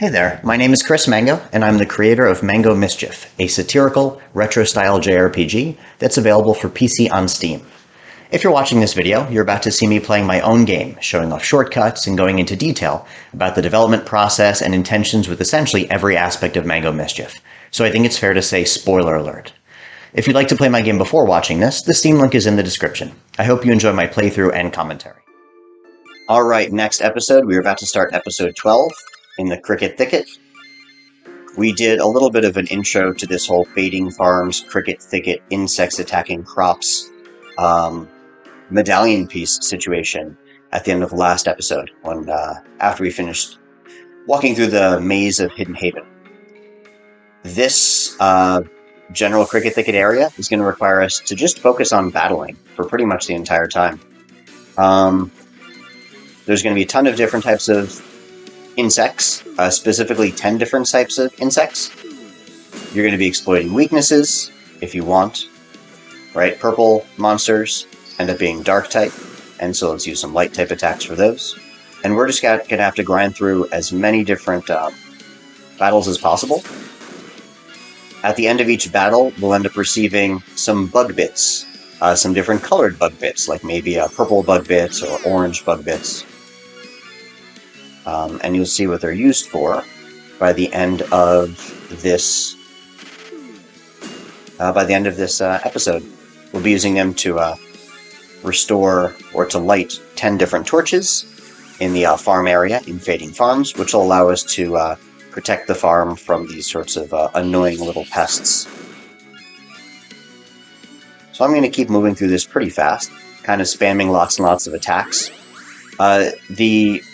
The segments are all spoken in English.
Hey there, my name is Chris Mango, and I'm the creator of Mango Mischief, a satirical, retro-style JRPG that's available for PC on Steam. If you're watching this video, you're about to see me playing my own game, showing off shortcuts and going into detail about the development process and intentions with essentially every aspect of Mango Mischief. So I think it's fair to say spoiler alert. If you'd like to play my game before watching this, the Steam link is in the description. I hope you enjoy my playthrough and commentary. Alright, next episode, we're about to start episode 12. In the Cricket Thicket. We did a little bit of an intro to this whole fading farms, cricket thicket, insects attacking crops, medallion piece situation at the end of the last episode, when after we finished walking through the maze of Hidden Haven. This general cricket thicket area is going to require us to just focus on battling for pretty much the entire time. There's going to be a ton of different types of insects, specifically 10 different types of insects. You're going to be exploiting weaknesses if you want, right? Purple monsters end up being dark type, and so let's use some light type attacks for those. And we're just going to have to grind through as many different battles as possible. At the end of each battle, we'll end up receiving some bug bits, some different colored bug bits, like maybe purple bug bits or orange bug bits. And you'll see what they're used for by the end of this. Episode, we'll be using them to restore or to light 10 different torches in the farm area in Fading Farms, which will allow us to protect the farm from these sorts of annoying little pests. So I'm going to keep moving through this pretty fast, kind of spamming lots and lots of attacks. The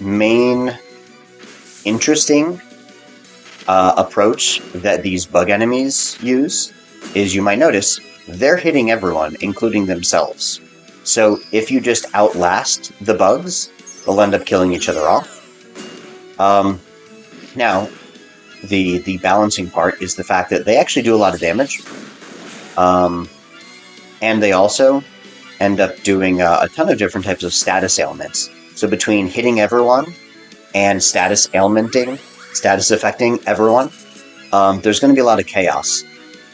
main interesting approach that these bug enemies use is, you might notice, they're hitting everyone, including themselves. So if you just outlast the bugs, they'll end up killing each other off. Now, the balancing part is the fact that they actually do a lot of damage. And they also end up doing a ton of different types of status ailments. So between hitting everyone and status affecting everyone, there's going to be a lot of chaos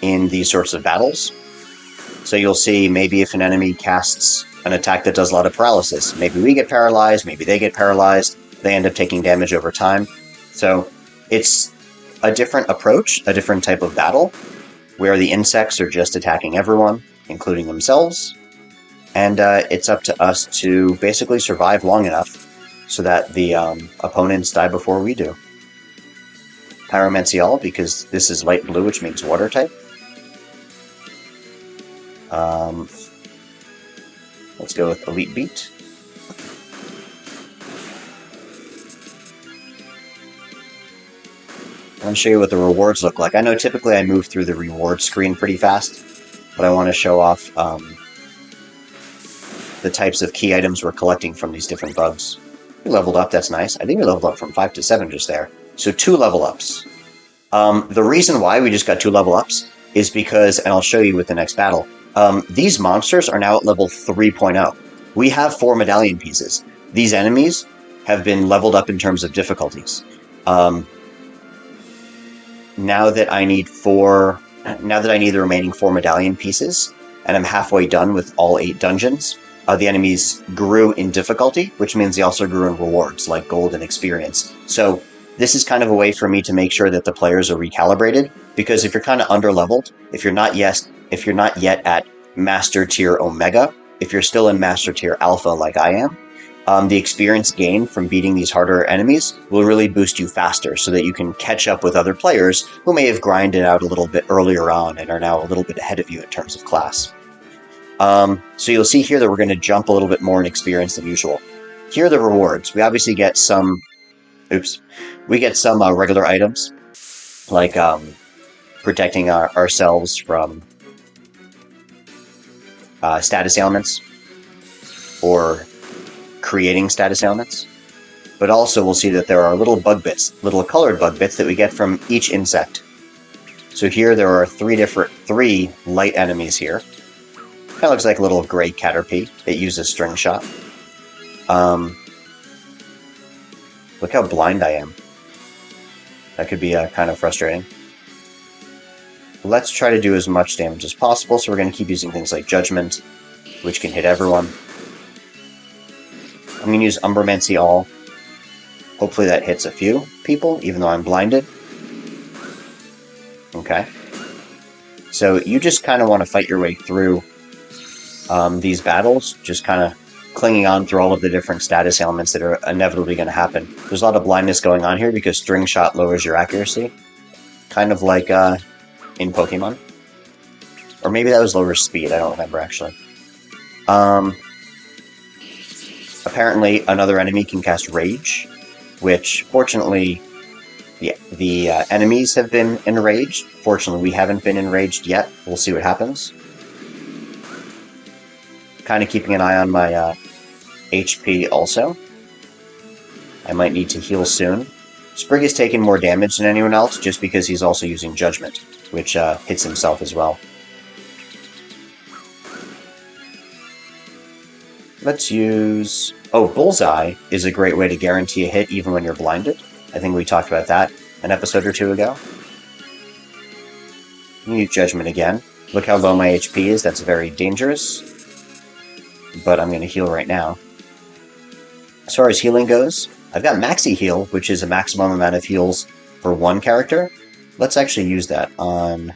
in these sorts of battles. So you'll see maybe if an enemy casts an attack that does a lot of paralysis, maybe we get paralyzed, maybe they get paralyzed, they end up taking damage over time. So it's a different approach, a different type of battle, where the insects are just attacking everyone, including themselves. And it's up to us to basically survive long enough so that the opponents die before we do. Pyromancy, because this is light blue, which means water type. Let's go with Elite Beat. I'm going to show you what the rewards look like. I know typically I move through the reward screen pretty fast, but I want to show off the types of key items we're collecting from these different bugs. We leveled up, that's nice. I think we leveled up from 5 to 7 just there. So 2 level ups. The reason why we just got 2 level ups is because, and I'll show you with the next battle, these monsters are now at level 3.0. We have 4 medallion pieces. These enemies have been leveled up in terms of difficulties. Now that I need the remaining 4 medallion pieces, and I'm halfway done with all 8 dungeons, the enemies grew in difficulty, which means they also grew in rewards, like gold and experience. So this is kind of a way for me to make sure that the players are recalibrated, because if you're kind of underleveled, if you're not yet at Master Tier Omega, if you're still in Master Tier Alpha like I am, the experience gained from beating these harder enemies will really boost you faster so that you can catch up with other players who may have grinded out a little bit earlier on and are now a little bit ahead of you in terms of class. So you'll see here that we're going to jump a little bit more in experience than usual. Here are the rewards. We obviously get some... We get some regular items, like protecting ourselves from status ailments, or creating status ailments. But also we'll see that there are little bug bits, little colored bug bits that we get from each insect. So here there are 3 light enemies here. Kind of looks like a little gray caterpie. It uses string shot. Look how blind I am. That could be kind of frustrating. Let's try to do as much damage as possible, so we're going to keep using things like Judgment, which can hit everyone. I'm going to use Umbermancy All. Hopefully that hits a few people, even though I'm blinded. Okay. So you just kind of want to fight your way through these battles, just kind of clinging on through all of the different status ailments that are inevitably going to happen. There's a lot of blindness going on here because String Shot lowers your accuracy. Kind of like in Pokemon. Or maybe that was lower speed, I don't remember actually. Apparently another enemy can cast Rage, which fortunately the enemies have been enraged. Fortunately we haven't been enraged yet. We'll see what happens. Kind of keeping an eye on my HP also. I might need to heal soon. Sprig has taken more damage than anyone else just because he's also using Judgment, which hits himself as well. Let's use... Oh, Bullseye is a great way to guarantee a hit even when you're blinded. I think we talked about that an episode or two ago. Use Judgment again. Look how low my HP is, that's very dangerous. But I'm going to heal right now. As far as healing goes, I've got Maxi Heal, which is a maximum amount of heals for one character. Let's actually use that on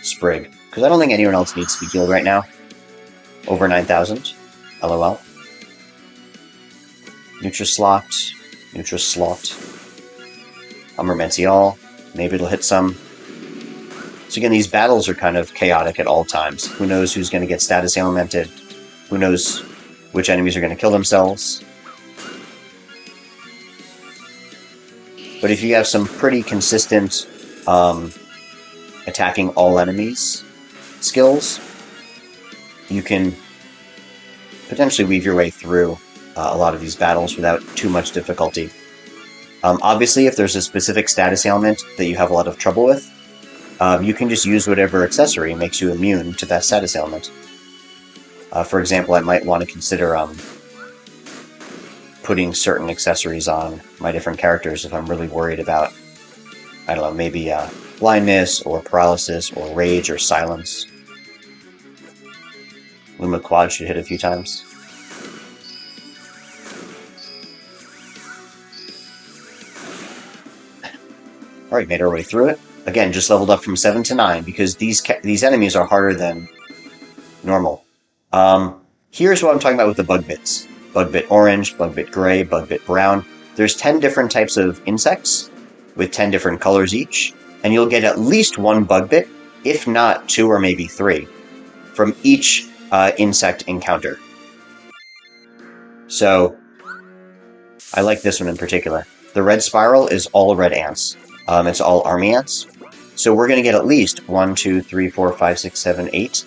Sprig, because I don't think anyone else needs to be healed right now. Over 9,000. LOL. Nutrislot. Umbermancy All. Maybe it'll hit some. So again, these battles are kind of chaotic at all times. Who knows who's going to get status ailmented? Who knows which enemies are going to kill themselves? But if you have some pretty consistent attacking all enemies skills, you can potentially weave your way through a lot of these battles without too much difficulty. Obviously, if there's a specific status ailment that you have a lot of trouble with, you can just use whatever accessory makes you immune to that status ailment. For example, I might want to consider putting certain accessories on my different characters if I'm really worried about, I don't know, maybe blindness, or paralysis, or rage, or silence. Luma Quad should hit a few times. Alright, made our way through it. Again, just leveled up from 7 to 9, because these enemies are harder than normal. Here's what I'm talking about with the bug bits. Bug bit orange, bug bit gray, bug bit brown. There's 10 different types of insects, with 10 different colors each, and you'll get at least one bug bit, if not 2 or maybe 3, from each insect encounter. So, I like this one in particular. The red spiral is all red ants. It's all army ants. So we're going to get at least 1, 2, 3, 4, 5, 6, 7, 8.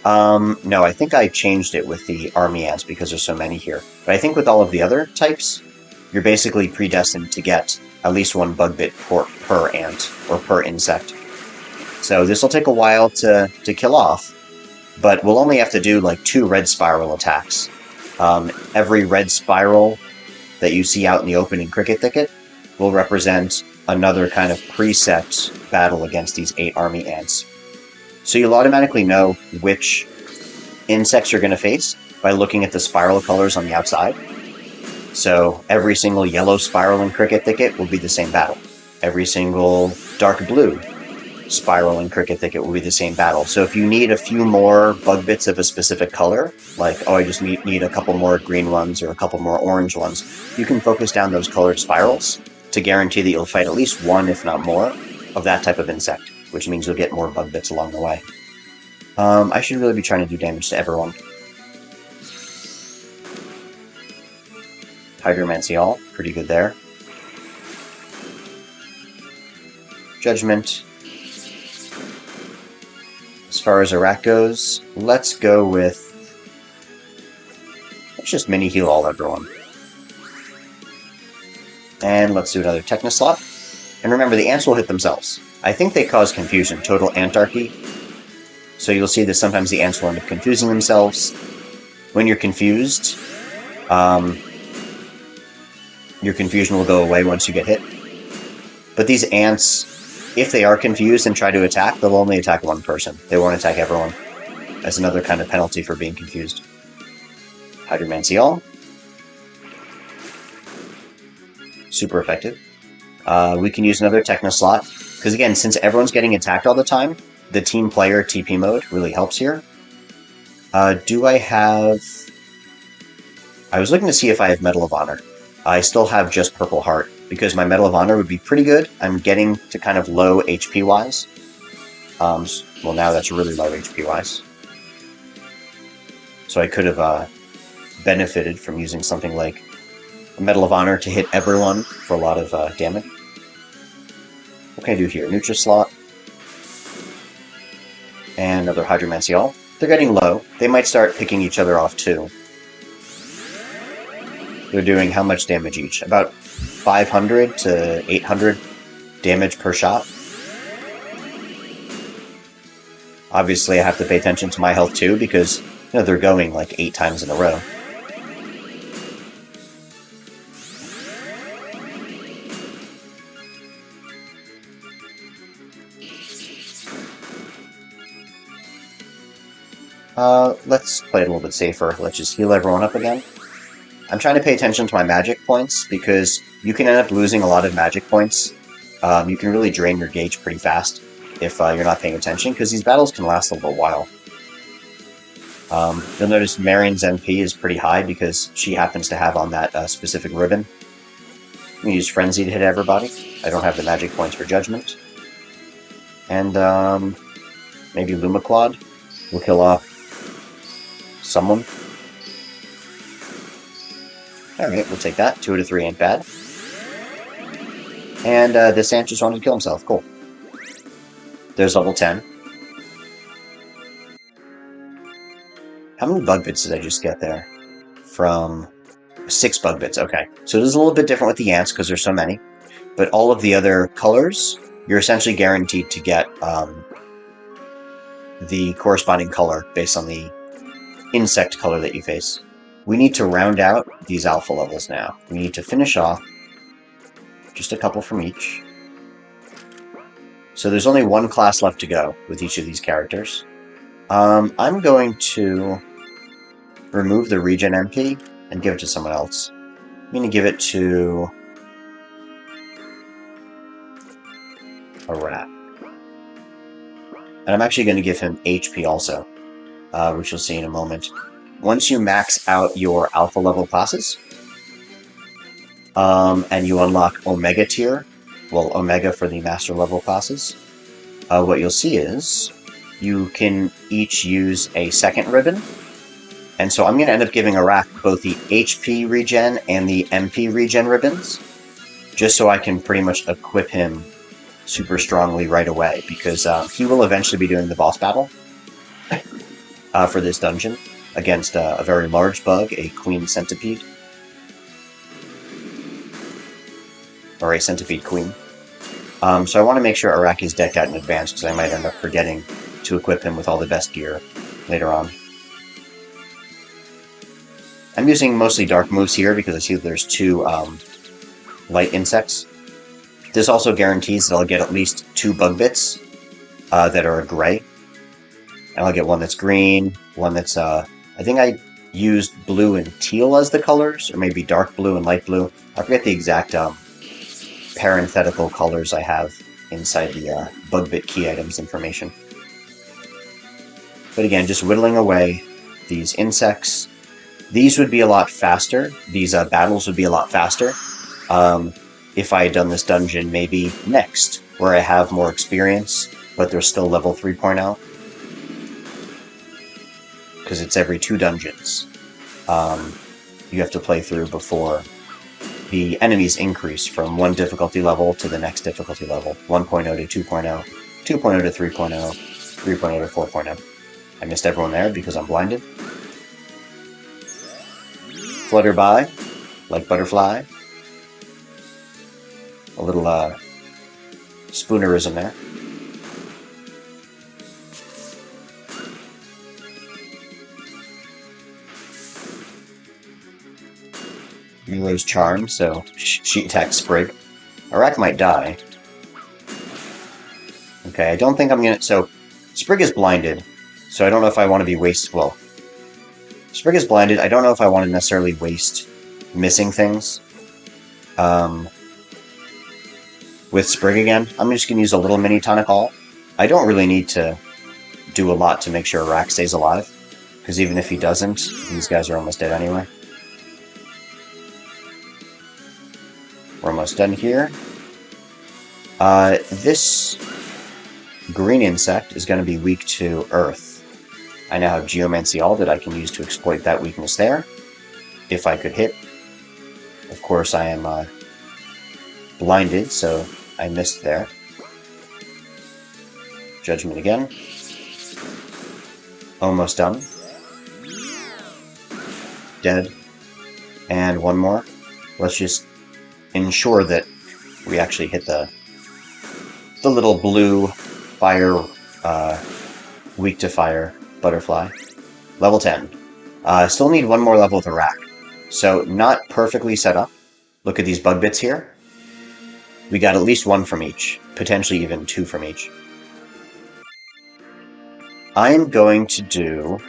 No, I think I changed it with the army ants because there's so many here. But I think with all of the other types, you're basically predestined to get at least one bug bit per ant, or per insect. So this will take a while to kill off, but we'll only have to do like 2 red spiral attacks. Every red spiral that you see out in the open in Cricket Thicket will represent another kind of preset battle against these 8 army ants. So you'll automatically know which insects you're going to face by looking at the spiral colors on the outside. So every single yellow spiral in Cricket Thicket will be the same battle. Every single dark blue spiral in Cricket Thicket will be the same battle. So if you need a few more bug bits of a specific color, like, oh, I just need a couple more green ones or a couple more orange ones, you can focus down those colored spirals to guarantee that you'll fight at least one, if not more, of that type of insect, which means you'll get more bug bits along the way. I should really be trying to do damage to everyone. Hydromancy All, pretty good there. Judgment. As far as Iraq goes, let's go with... let's just mini heal all everyone. And let's do another Technoslot. And remember, the ants will hit themselves. I think they cause confusion, total antarchy. So you'll see that sometimes the ants will end up confusing themselves. When you're confused, your confusion will go away once you get hit. But these ants, if they are confused and try to attack, they'll only attack one person. They won't attack everyone. That's another kind of penalty for being confused. Hydromancy. Super effective. We can use another Techno slot, because again, since everyone's getting attacked all the time, the team player TP mode really helps here. Do I have... I was looking to see if I have Medal of Honor. I still have just Purple Heart, because my Medal of Honor would be pretty good. I'm getting to kind of low HP-wise. Well, now that's really low HP-wise. So I could have benefited from using something like a Medal of Honor to hit everyone for a lot of damage. What can I do here? Nutra slot. And another Hydromancy. They're getting low. They might start picking each other off too. They're doing how much damage each? About 500 to 800 damage per shot. Obviously, I have to pay attention to my health too, because they're going like 8 times in a row. Let's play it a little bit safer. Let's just heal everyone up again. I'm trying to pay attention to my magic points, because you can end up losing a lot of magic points. You can really drain your gauge pretty fast if you're not paying attention, because these battles can last a little while. You'll notice Marion's MP is pretty high, because she happens to have on that specific ribbon. I'm going to use Frenzy to hit everybody. I don't have the magic points for Judgment. And maybe Lumaquad will kill off someone. Alright, we'll take that. 2 out of 3 ain't bad. And this ant just wanted to kill himself. Cool. There's level 10. How many bug bits did I just get there? From 6 bug bits. Okay. So it is a little bit different with the ants because there's so many. But all of the other colors, you're essentially guaranteed to get the corresponding color based on the insect color that you face. We need to round out these alpha levels now. We need to finish off just a couple from each. So there's only one class left to go with each of these characters. I'm going to remove the regen MP and give it to someone else. I'm going to give it to a rat. And I'm actually going to give him HP also, which you'll see in a moment. Once you max out your alpha level classes, and you unlock Omega tier, well, Omega for the master level classes, what you'll see is you can each use a second ribbon. And so I'm going to end up giving Arak both the HP regen and the MP regen ribbons, just so I can pretty much equip him super strongly right away, because he will eventually be doing the boss battle for this dungeon against a very large bug, a queen centipede. Or a centipede queen. So I want to make sure Arak is decked out in advance, because I might end up forgetting to equip him with all the best gear later on. I'm using mostly dark moves here because I see that there's 2 light insects. This also guarantees that I'll get at least 2 bug bits that are gray. And I'll get one that's green, one that's, I think I used blue and teal as the colors, or maybe dark blue and light blue. I forget the exact parenthetical colors I have inside the bug bit key items information. But again, just whittling away these insects. These would be a lot faster. These battles would be a lot faster if I had done this dungeon maybe next, where I have more experience, but they're still level 3.0. Because it's every 2 dungeons you have to play through before the enemies increase from one difficulty level to the next difficulty level. 1.0 to 2.0, 2.0 to 3.0, 3.0 to 4.0. I missed everyone there because I'm blinded. Flutter by, like butterfly. A little spoonerism there. Milo's charm, so she attacks Sprig. Arak might die. Okay, I don't think I'm gonna... So, Sprig is blinded, so I don't know if I want to be well, Sprig is blinded, I don't know if I want to necessarily waste missing things. With Sprig again, I'm just going to use a little mini tonic all. I don't really need to do a lot to make sure Rack stays alive, because even if he doesn't, these guys are almost dead anyway. We're almost done here. This green insect is going to be weak to Earth. I now have Geomancy All that I can use to exploit that weakness there, if I could hit. Of course, I am blinded, so I missed there. Judgment again. Almost done. Dead. And one more. Let's just ensure that we actually hit the little blue fire, weak to fire butterfly. Level 10. Still need one more level with a rack. So not perfectly set up. Look at these bug bits here. We got at least one from each, potentially even two from each. I'm going to do...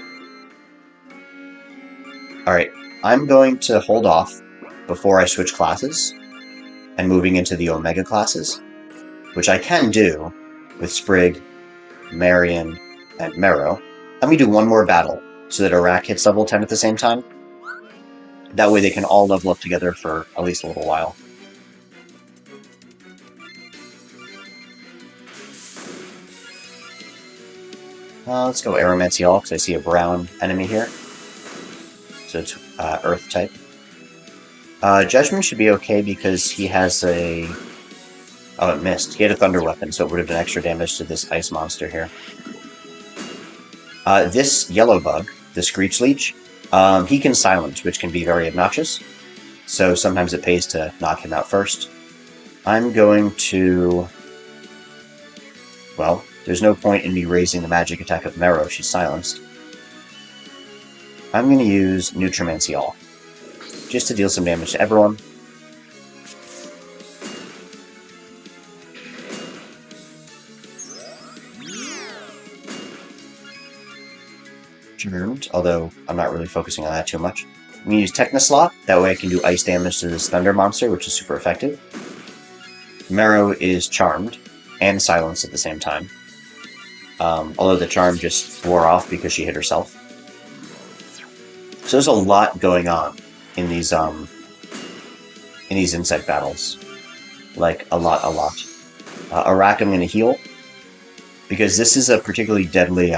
Alright, I'm going to hold off before I switch classes and moving into the Omega classes, which I can do with Sprig, Marion, and Marrow. I'm going to do one more battle so that Iraq hits level 10 at the same time. That way they can all level up together for at least a little while. Let's go Aromancy All, because I see a brown enemy here. So it's Earth type. Judgment should be okay because he has a... Oh, it missed. He had a Thunder Weapon, so it would have done extra damage to this Ice Monster here. This yellow bug, the Screech Leech, he can silence, which can be very obnoxious. So sometimes it pays to knock him out first. I'm going to... Well, there's no point in me raising the magic attack of Marrow if she's silenced. I'm going to use Nutrimancy All, just to deal some damage to everyone. Charmed, although I'm not really focusing on that too much. I'm going to use Technoslot, that way I can do ice damage to this Thunder Monster, which is super effective. Marrow is Charmed, and silenced at the same time. Although the charm just wore off because she hit herself. So there's a lot going on in these insect battles. Like, a lot. Iraq I'm going to heal, because this is a particularly deadly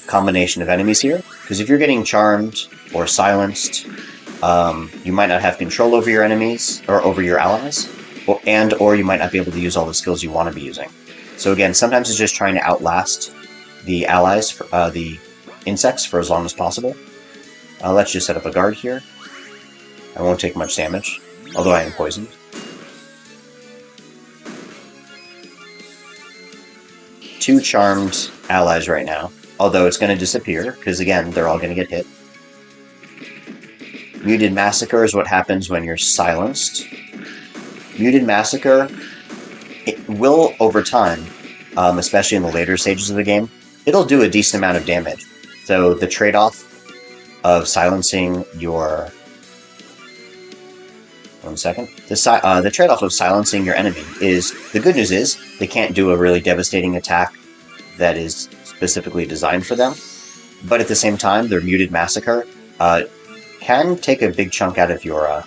combination of enemies here. Because if you're getting charmed or silenced, you might not have control over your enemies, or over your allies, or you might not be able to use all the skills you want to be using. So again, sometimes it's just trying to outlast the allies, the insects, for as long as possible. Let's just set up a guard here. I won't take much damage, although I am poisoned. Two charmed allies right now, although it's going to disappear, because again, they're all going to get hit. Muted Massacre is what happens when you're silenced. Muted Massacre, it will, over time, especially in the later stages of the game, it'll do a decent amount of damage. So the trade-off of silencing your... One second. The trade-off of silencing your enemy is... The good news is, they can't do a really devastating attack that is specifically designed for them. But at the same time, their Muted Massacre can take a big chunk out of your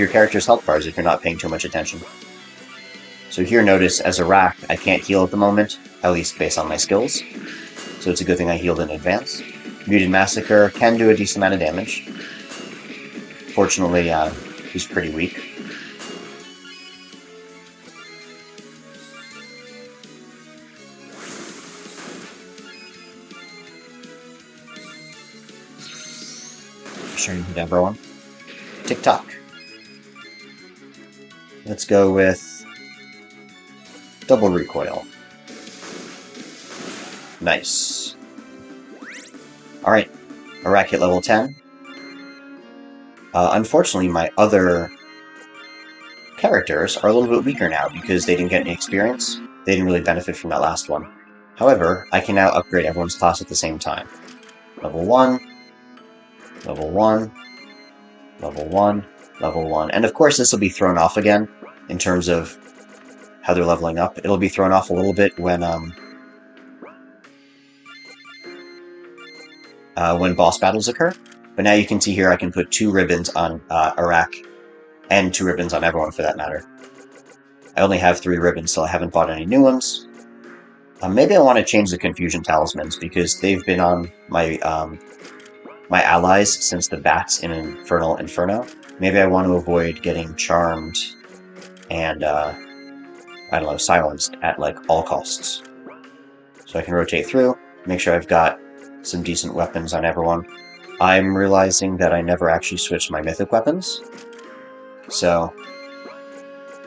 character's health bars if you're not paying too much attention. So here, notice, as a rack, I can't heal at the moment, at least based on my skills. So it's a good thing I healed in advance. Muted Massacre can do a decent amount of damage. Fortunately, he's pretty weak. Sure you hit everyone. Tick-tock. Let's go with double recoil. Nice. Alright, Iraq hit level 10. Unfortunately, my other characters are a little bit weaker now because they didn't get any experience. They didn't really benefit from that last one. However, I can now upgrade everyone's class at the same time. Level 1, level 1, level 1, level 1. And of course this will be thrown off again in terms of how they're leveling up. It'll be thrown off a little bit when boss battles occur. But now you can see here I can put 2 ribbons on Iraq, and 2 ribbons on everyone for that matter. I only have 3 ribbons, so I haven't bought any new ones. Maybe I want to change the Confusion Talismans, because they've been on my my allies since the bats in Infernal Inferno. Maybe I want to avoid getting charmed and, I don't know, silenced at, like, all costs. So I can rotate through, make sure I've got some decent weapons on everyone. I'm realizing that I never actually switched my mythic weapons. So,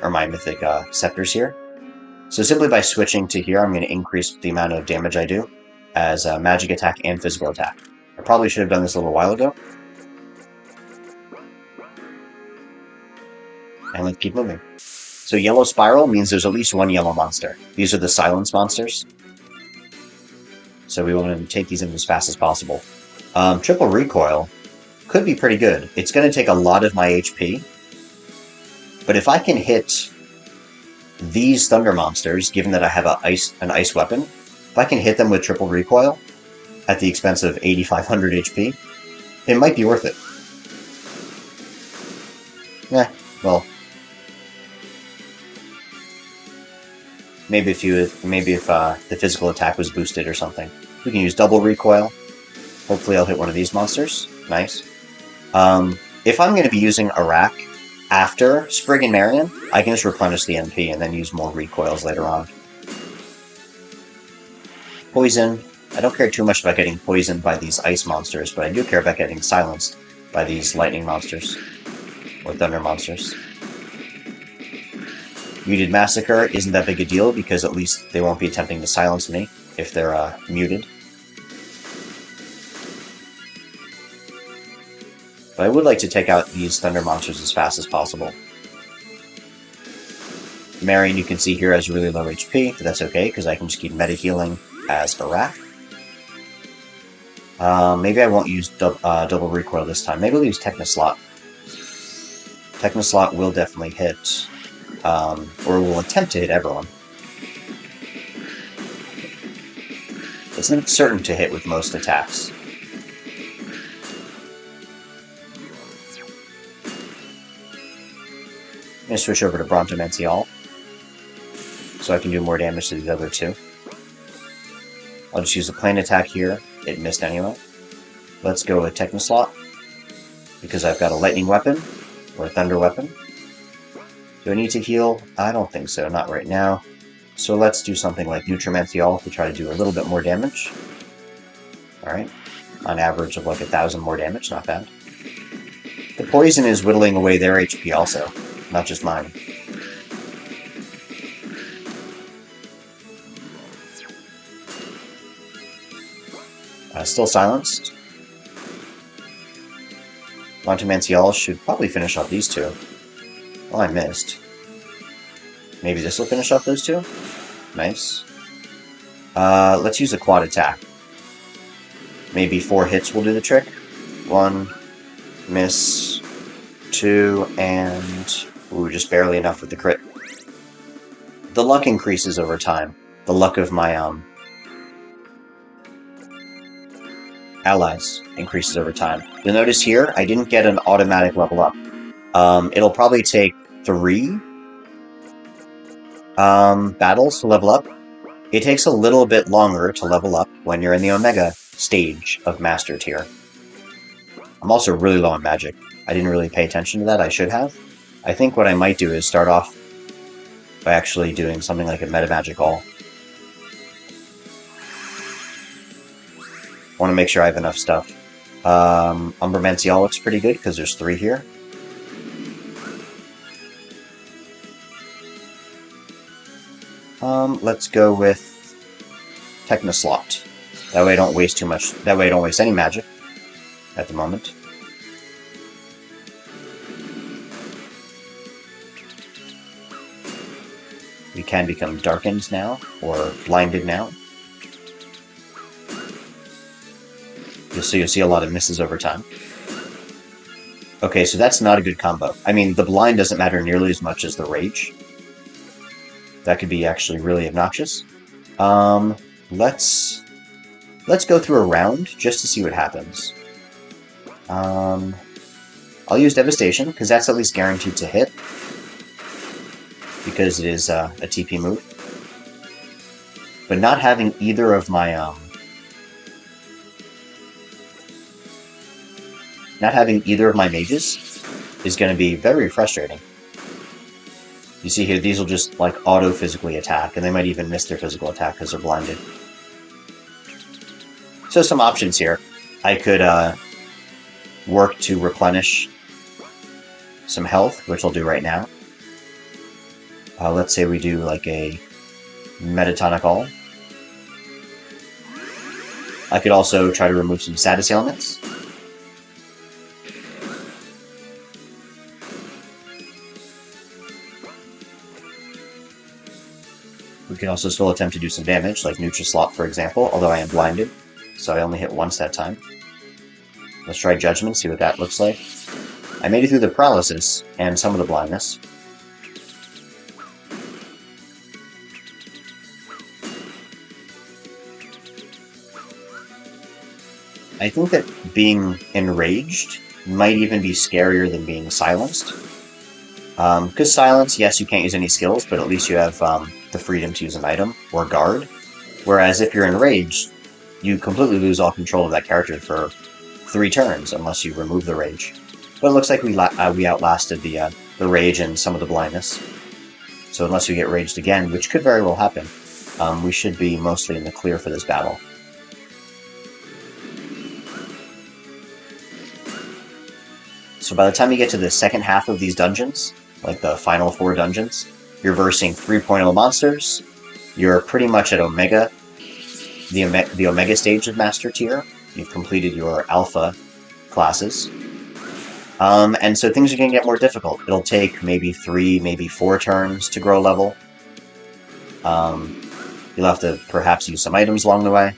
or my mythic scepters here. So simply by switching to here, I'm going to increase the amount of damage I do as magic attack and physical attack. I probably should have done this a little while ago. And let's keep moving. So yellow spiral means there's at least 1 yellow monster. These are the silence monsters. So we want to take these in as fast as possible. Triple recoil could be pretty good. It's going to take a lot of my HP. But if I can hit these thunder monsters, given that I have an ice weapon, if I can hit them with triple recoil at the expense of 8,500 HP, it might be worth it. Well, maybe if the physical attack was boosted or something. We can use double recoil. Hopefully I'll hit one of these monsters. Nice. If I'm going to be using Iraq after Sprig and Marion, I can just replenish the MP and then use more recoils later on. Poison. I don't care too much about getting poisoned by these ice monsters, but I do care about getting silenced by these lightning monsters. Or thunder monsters. Muted Massacre isn't that big a deal because at least they won't be attempting to silence me if they're muted. But I would like to take out these thunder monsters as fast as possible. Marion, you can see here, has really low HP, but that's okay, because I can just keep meta-healing as Iraq. Maybe I won't use double recoil this time. Maybe I'll use Technoslot. Technoslot will definitely hit, or will attempt to hit everyone. It's not certain to hit with most attacks. I'm going to switch over to Brontomential, so I can do more damage to these other 2. I'll just use a plane attack here. It missed anyway. Let's go with Technoslot, because I've got a lightning weapon, or a thunder weapon. Do I need to heal? I don't think so, not right now. So let's do something like Nutrimential to try to do a little bit more damage. Alright, on average of like 1,000 more damage, not bad. The poison is whittling away their HP also, not just mine. Still silenced. Brontomential should probably finish off these 2. Well, I missed. Maybe this will finish off those 2? Nice. Let's use a quad attack. Maybe 4 hits will do the trick. 1, miss, 2, and... ooh, just barely enough with the crit. The luck increases over time. The luck of my, allies increases over time. You'll notice here, I didn't get an automatic level up. It'll probably take 3 battles to level up. It takes a little bit longer to level up when you're in the Omega stage of Master Tier. I'm also really low on magic. I didn't really pay attention to that, I should have. I think what I might do is start off by actually doing something like a Meta Magic All. I want to make sure I have enough stuff. Umbermential looks pretty good because there's 3 here. Let's go with Technoslot. That way I don't waste too much. That way I don't waste any magic at the moment. We can become darkened now, or blinded now. You'll see a lot of misses over time. Okay, so that's not a good combo. I mean, the blind doesn't matter nearly as much as the rage. That could be actually really obnoxious. Let's go through a round just to see what happens. I'll use Devastation, because that's at least guaranteed to hit. Because it is a TP move. But not having either of my, mages is going to be very frustrating. You see here, these will just, like, auto-physically attack, and they might even miss their physical attack because they're blinded. So some options here. I could work to replenish some health, which I'll do right now. Let's say we do like a Metatonic All. I could also try to remove some status ailments. We can also still attempt to do some damage, like Nutri-Slop, for example, although I am blinded, so I only hit once that time. Let's try Judgment, see what that looks like. I made it through the paralysis and some of the blindness. I think that being enraged might even be scarier than being silenced. Because silence, yes, you can't use any skills, but at least you have the freedom to use an item or guard. Whereas if you're enraged, you completely lose all control of that character for 3 turns unless you remove the rage. But it looks like we outlasted the rage and some of the blindness. So unless we get raged again, which could very well happen, we should be mostly in the clear for this battle. So by the time you get to the second half of these dungeons, like the final 4 dungeons, you're versing 3.0 monsters, you're pretty much at Omega, the Omega stage of Master Tier. You've completed your Alpha classes. And so things are going to get more difficult. It'll take maybe 3, maybe 4 turns to grow level. You'll have to perhaps use some items along the way.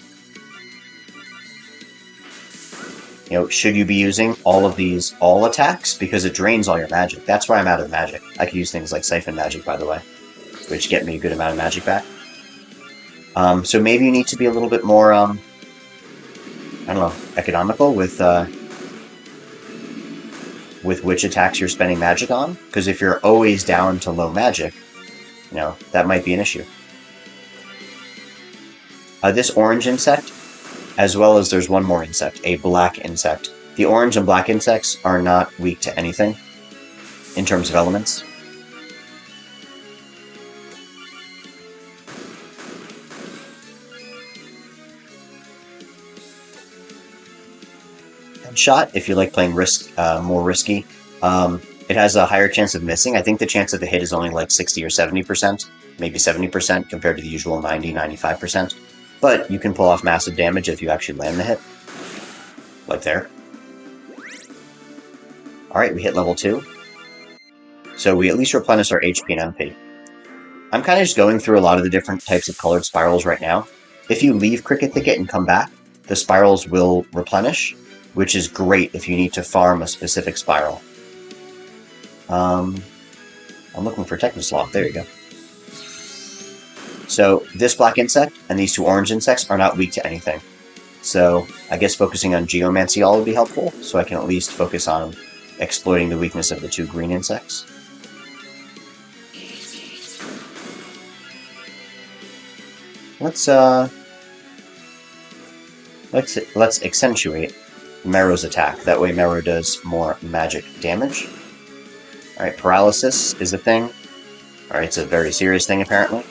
You know, should you be using all of these all attacks? Because it drains all your magic. That's why I'm out of magic. I could use things like Siphon Magic, by the way, which get me a good amount of magic back. So maybe you need to be a little bit more, I don't know, economical with which attacks you're spending magic on. Because if you're always down to low magic, you know, that might be an issue. This orange insect, as well as there's one more insect, a black insect. The orange and black insects are not weak to anything in terms of elements. Headshot, if you like playing more risky, it has a higher chance of missing. I think the chance of the hit is only like 60 or 70%, maybe 70% compared to the usual 90, 95%. But you can pull off massive damage if you actually land the hit. Like there. Alright, we hit level 2. So we at least replenish our HP and MP. I'm kind of just going through a lot of the different types of colored spirals right now. If you leave Cricket Thicket and come back, the spirals will replenish, which is great if you need to farm a specific spiral. I'm looking for Technoslop. There you go. So this black insect and these 2 orange insects are not weak to anything. So I guess focusing on Geomancy All would be helpful, so I can at least focus on exploiting the weakness of the 2 green insects. Let's accentuate Mero's attack. That way Mero does more magic damage. Alright, paralysis is a thing. Alright, it's a very serious thing apparently.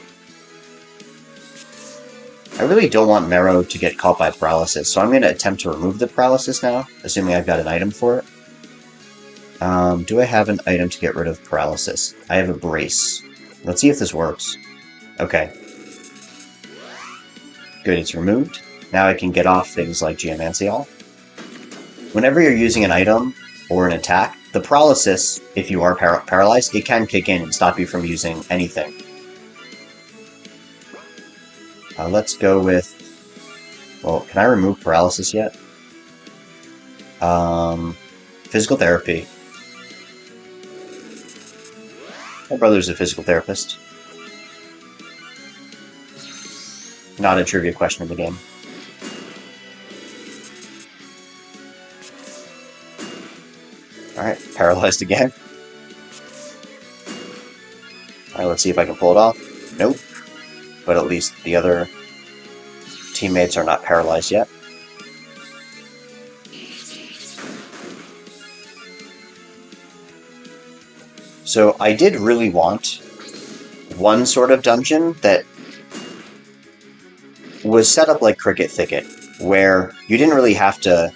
I really don't want Mero to get caught by paralysis, so I'm going to attempt to remove the paralysis now, assuming I've got an item for it. Do I have an item to get rid of paralysis? I have a brace. Let's see if this works. Okay. Good, it's removed. Now I can get off things like Geomancy All. Whenever you're using an item or an attack, the paralysis, if you are paralyzed, it can kick in and stop you from using anything. Let's go with... Well, can I remove paralysis yet? Physical therapy. My brother's a physical therapist. Not a trivia question in the game. Alright, paralyzed again. Alright, let's see if I can pull it off. Nope. But at least the other teammates are not paralyzed yet. So I did really want one sort of dungeon that was set up like Cricket Thicket, where you didn't really have to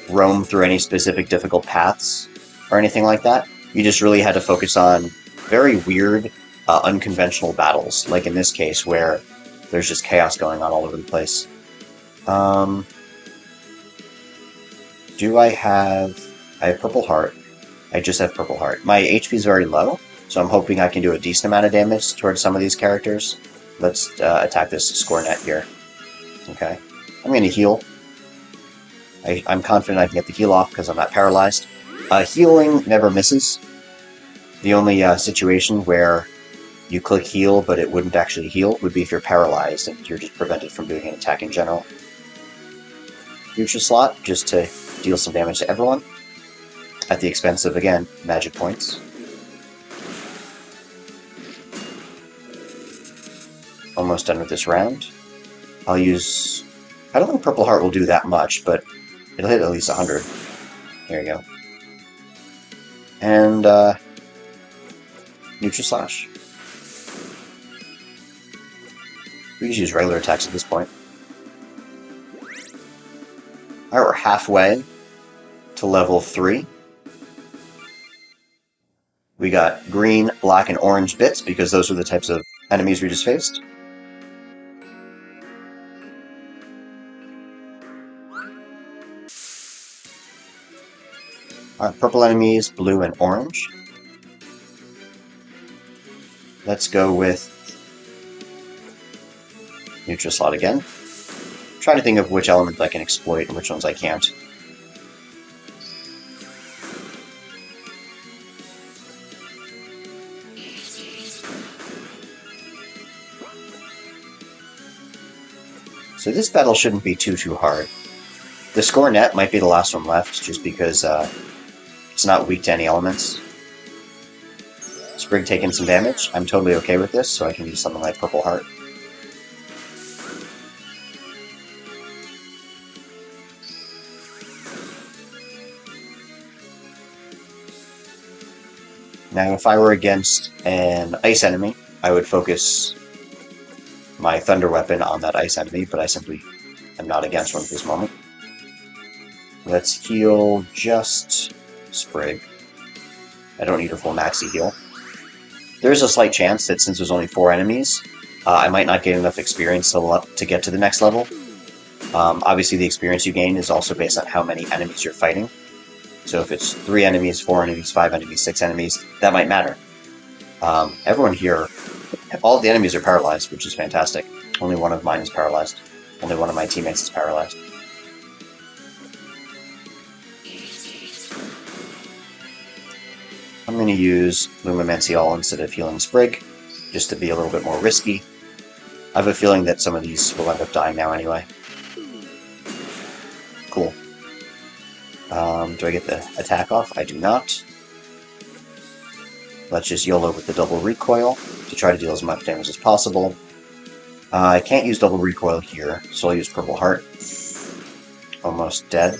roam through any specific difficult paths or anything like that. You just really had to focus on very weird, unconventional battles, like in this case, where there's just chaos going on all over the place. Do I have... I have Purple Heart. I just have Purple Heart. My HP is very low, so I'm hoping I can do a decent amount of damage towards some of these characters. Let's attack this Scornet here. Okay. I'm going to heal. I'm confident I can get the heal off because I'm not paralyzed. Healing never misses. The only situation where you click heal but it wouldn't actually heal would be if you're paralyzed and you're just prevented from doing an attack in general. Future slot, just to deal some damage to everyone. At the expense of, again, magic points. Almost done with this round. I'll use... I don't think Purple Heart will do that much, but it'll hit at least 100. There you go. And, Neutral Slash. We just use regular attacks at this point. Alright, we're halfway to level 3. We got green, black, and orange bits, because those are the types of enemies we just faced. Alright, purple enemies, blue, and orange. Let's go with neutral slot again. I'm trying to think of which elements I can exploit and which ones I can't. So this battle shouldn't be too hard. The Scornet might be the last one left, just because it's not weak to any elements. Sprig taking some damage. I'm totally okay with this, so I can use something like Purple Heart. Now, if I were against an ice enemy, I would focus my thunder weapon on that ice enemy, but I simply am not against one at this moment. Let's heal just Sprig. I don't need a full maxi heal. There's a slight chance that since there's only 4 enemies, I might not get enough experience to get to the next level. Obviously, the experience you gain is also based on how many enemies you're fighting. So if it's 3 enemies, 4 enemies, 5 enemies, 6 enemies, that might matter. Everyone here, all of the enemies are paralyzed, which is fantastic. Only one of mine is paralyzed. Only one of my teammates is paralyzed. I'm going to use Lumimencial instead of healing Sprig, just to be a little bit more risky. I have a feeling that some of these will end up dying now anyway. Cool. Do I get the attack off? I do not. Let's just YOLO with the double recoil to try to deal as much damage as possible. I can't use double recoil here, so I'll use Purple Heart. Almost dead.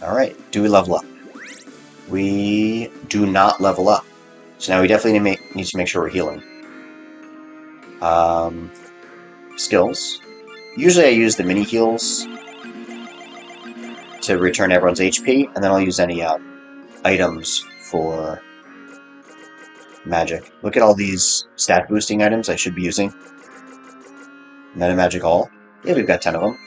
Alright, do we level up? We do not level up. So now we definitely need to make sure we're healing. Skills. Usually I use the mini heals to return everyone's HP, and then I'll use any items for magic. Look at all these stat boosting items I should be using. Meta Magic All. Yeah, we've got 10 of them.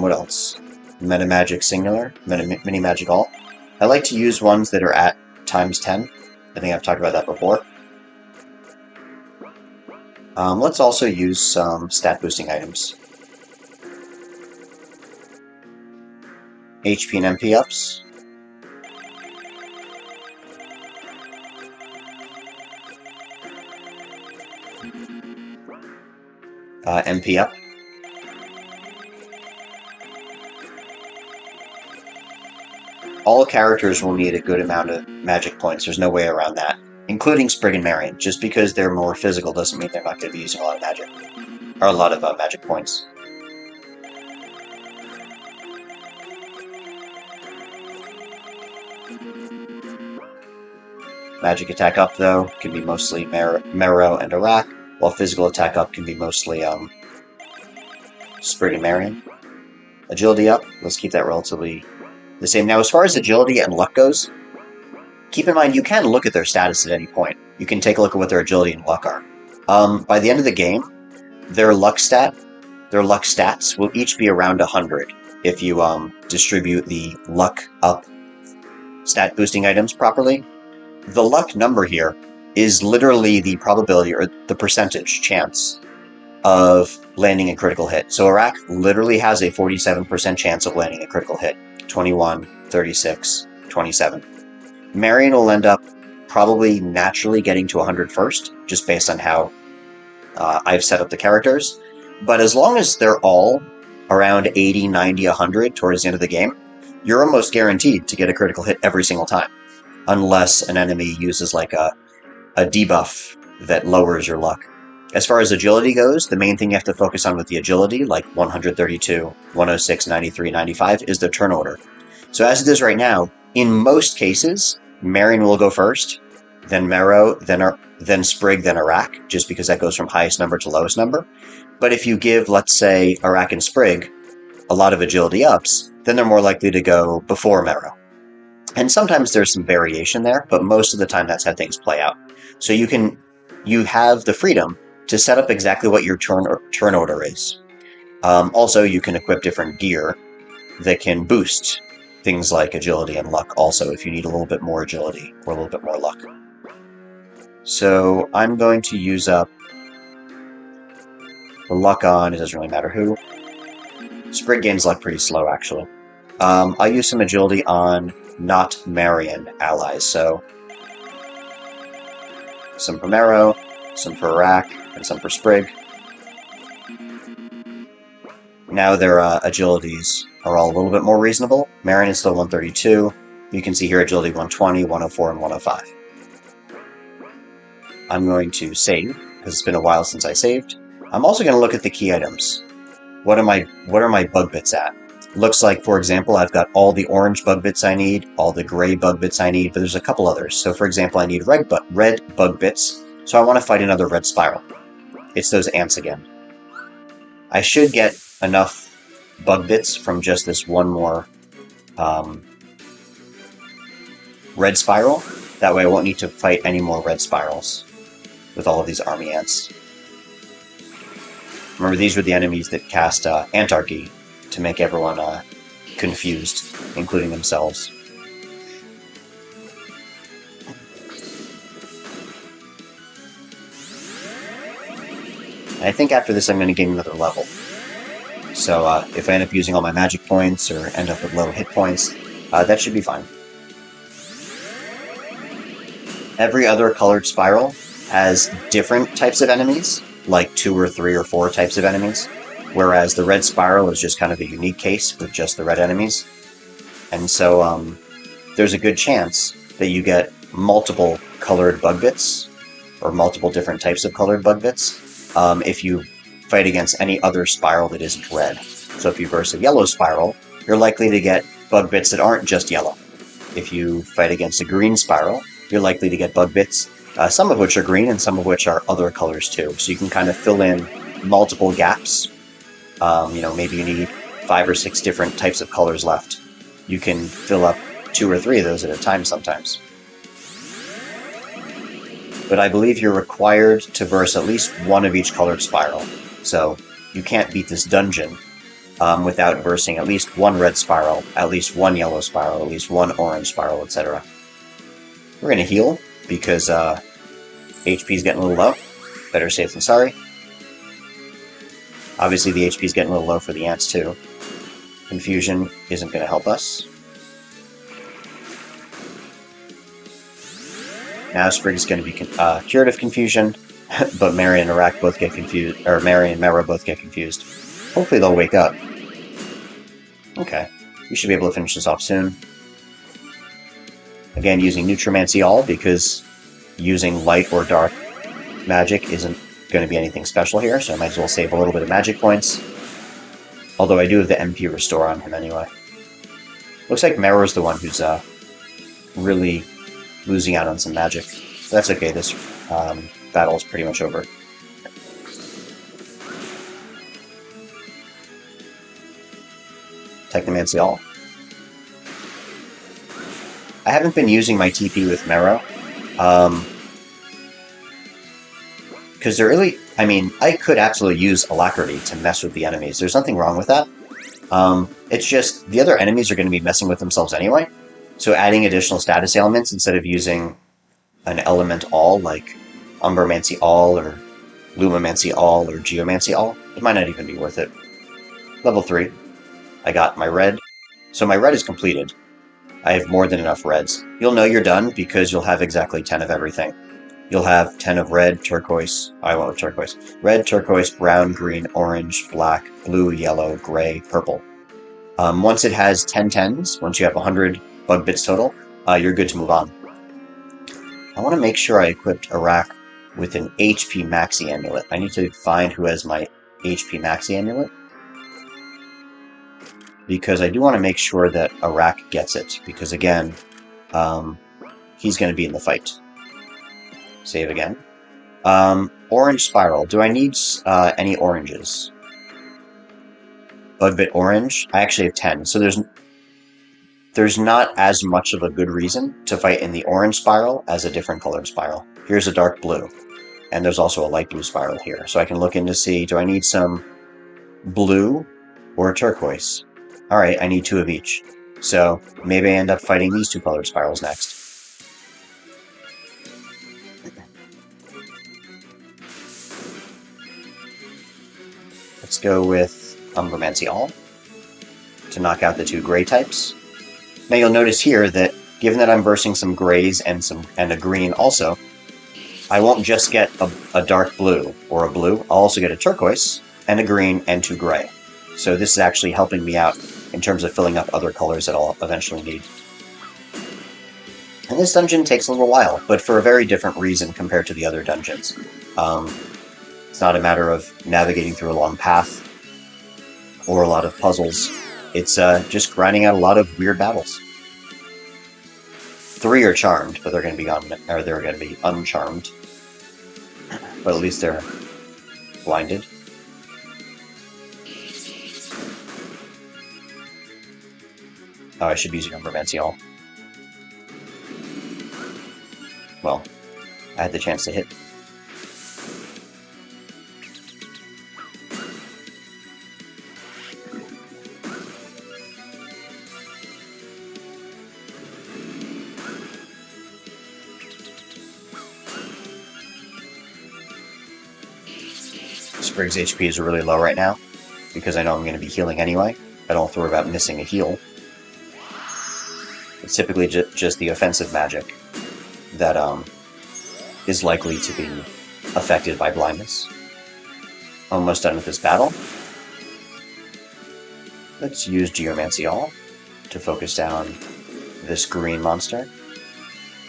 What else? Meta Magic Singular. Mini Magic All. I like to use ones that are at ×10. I think I've talked about that before. Let's also use some stat boosting items. HP and MP ups. MP up. All characters will need a good amount of magic points. There's no way around that, including Sprig and Marion. Just because they're more physical doesn't mean they're not going to be using a lot of magic, or a lot of magic points. Magic attack up, though, can be mostly Marrow and Iraq, while physical attack up can be mostly Sprig and Marion. Agility up, let's keep that relatively the same. Now, as far as agility and luck goes, keep in mind you can look at their status at any point. You can take a look at what their agility and luck are. By the end of the game, their luck stats will each be around 100 if you distribute the luck up stat boosting items properly. The luck number here is literally the probability or the percentage chance of landing a critical hit. So Iraq literally has a 47% chance of landing a critical hit. 21, 36, 27. Marion will end up probably naturally getting to 100 first, just based on how I've set up the characters. But as long as they're all around 80, 90, 100 towards the end of the game, you're almost guaranteed to get a critical hit every single time. Unless an enemy uses like a debuff that lowers your luck. As far as agility goes, the main thing you have to focus on with the agility, like 132, 106, 93, 95, is the turn order. So as it is right now, in most cases, Marion will go first, then Marrow, then Sprig, then Iraq, just because that goes from highest number to lowest number. But if you give, let's say, Iraq and Sprig a lot of agility ups, then they're more likely to go before Marrow. And sometimes there's some variation there, but most of the time that's how things play out. So you have the freedom to set up exactly what your turn order is. Also, you can equip different gear that can boost things like agility and luck also if you need a little bit more agility or a little bit more luck. So I'm going to use up the luck on, it doesn't really matter who. Sprig gains luck pretty slow, actually. I'll use some agility on not Marion allies, so some for Marrow, some for Iraq, and some for Sprig. Now their agilities are all a little bit more reasonable. Marion is still 132. You can see here agility 120, 104, and 105. I'm going to save, because it's been a while since I saved. I'm also going to look at the key items. What are my bug bits at? Looks like, for example, I've got all the orange bug bits I need, all the gray bug bits I need, but there's a couple others. So, for example, I need red bug bits, so I want to fight another red spiral. It's those ants again. I should get enough bug bits from just this one more red spiral. That way I won't need to fight any more red spirals with all of these army ants. Remember, these were the enemies that cast Antarchy to make everyone confused, including themselves. And I think after this I'm going to gain another level. So if I end up using all my magic points or end up with low hit points, that should be fine. Every other colored spiral has different types of enemies, like 2 or 3 or 4 types of enemies, whereas the red spiral is just kind of a unique case with just the red enemies. And so there's a good chance that you get multiple colored bug bits, or multiple different types of colored bug bits, if you fight against any other spiral that isn't red. So if you verse a yellow spiral, you're likely to get bug bits that aren't just yellow. If you fight against a green spiral, you're likely to get bug bits, some of which are green and some of which are other colors too. So you can kind of fill in multiple gaps. Maybe you need 5 or 6 different types of colors left. You can fill up 2 or 3 of those at a time sometimes. But I believe you're required to verse at least one of each colored spiral. So you can't beat this dungeon without versing at least one red spiral, at least one yellow spiral, at least one orange spiral, etc. We're going to heal because HP is getting a little low. Better safe than sorry. Obviously the HP is getting a little low for the ants too. Confusion isn't going to help us. Now Sprig's going to be cured of confusion, but Mary and Arak both get confused, or Mary and Mera both get confused. Hopefully they'll wake up. Okay, we should be able to finish this off soon. Again, using Neutromancy all, because using light or dark magic isn't going to be anything special here, so I might as well save a little bit of magic points. Although I do have the MP restore on him anyway. Looks like Mera's the one who's really losing out on some magic. So that's okay, this battle is pretty much over. Technomancy all. I haven't been using my TP with Mera. Because they're really... I mean, I could absolutely use Alacrity to mess with the enemies. There's nothing wrong with that. It's just, the other enemies are going to be messing with themselves anyway. So adding additional status ailments instead of using an element all, like Umbermancy all, or Lumimancy all, or Geomancy all, it might not even be worth it. Level 3. I got my red. So my red is completed. I have more than enough reds. You'll know you're done because you'll have exactly 10 of everything. You'll have 10 of red, turquoise, I went with turquoise. Red, turquoise, brown, green, orange, black, blue, yellow, gray, purple. Once it has 10 10s, once you have 100 bug bits total, you're good to move on. I want to make sure I equipped Arak with an HP Maxi Amulet. I need to find who has my HP Maxi Amulet. Because I do want to make sure that Arak gets it. Because again, he's going to be in the fight. Save again. Orange Spiral. Do I need any oranges? Bugbit Orange. I actually have 10. So there's not as much of a good reason to fight in the orange spiral as a different colored spiral. Here's a dark blue. And there's also a light blue spiral here. So I can look in to see, do I need some blue or turquoise? Alright, I need 2 of each. So maybe I end up fighting these 2 colored spirals next. Let's go with Umbermancy all to knock out the 2 gray types. Now you'll notice here that given that I'm versing some grays and a green also, I won't just get a dark blue or a blue, I'll also get a turquoise and a green and 2 gray. So this is actually helping me out in terms of filling up other colors that I'll eventually need. And this dungeon takes a little while, but for a very different reason compared to the other dungeons. It's not a matter of navigating through a long path or a lot of puzzles. It's just grinding out a lot of weird battles. 3 are charmed, but they're going to be uncharmed. But at least they're blinded. Oh, I should be using Umbermancy all. Well, I had the chance to hit. Sprig's HP is really low right now, because I know I'm going to be healing anyway. I don't worry about missing a heal. It's typically just the offensive magic that is likely to be affected by blindness. Almost done with this battle. Let's use Geomancy all to focus down this green monster.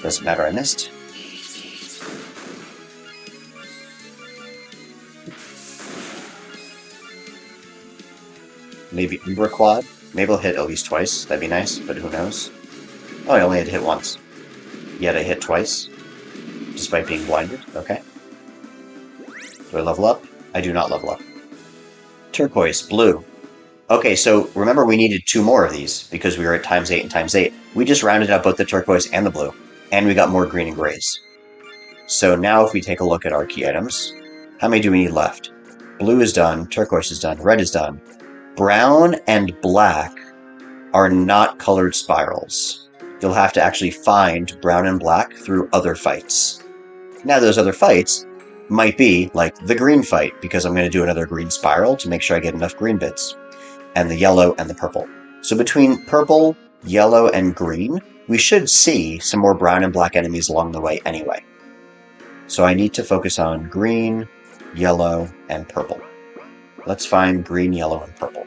Doesn't matter, I missed. Maybe Umbra Quad. Maybe I'll hit at least twice. That'd be nice, but who knows? Oh, I only had to hit once. Yet I hit twice, despite being blinded. Okay. Do I level up? I do not level up. Turquoise, blue. Okay, so remember we needed 2 more of these, because we were at ×8 and ×8. We just rounded out both the turquoise and the blue, and we got more green and grays. So now if we take a look at our key items, how many do we need left? Blue is done, turquoise is done, red is done. Brown and black are not colored spirals. You'll have to actually find brown and black through other fights. Now those other fights might be like the green fight, because I'm going to do another green spiral to make sure I get enough green bits, and the yellow and the purple. So between purple, yellow, and green, we should see some more brown and black enemies along the way anyway. So I need to focus on green, yellow, and purple. Let's find green, yellow, and purple.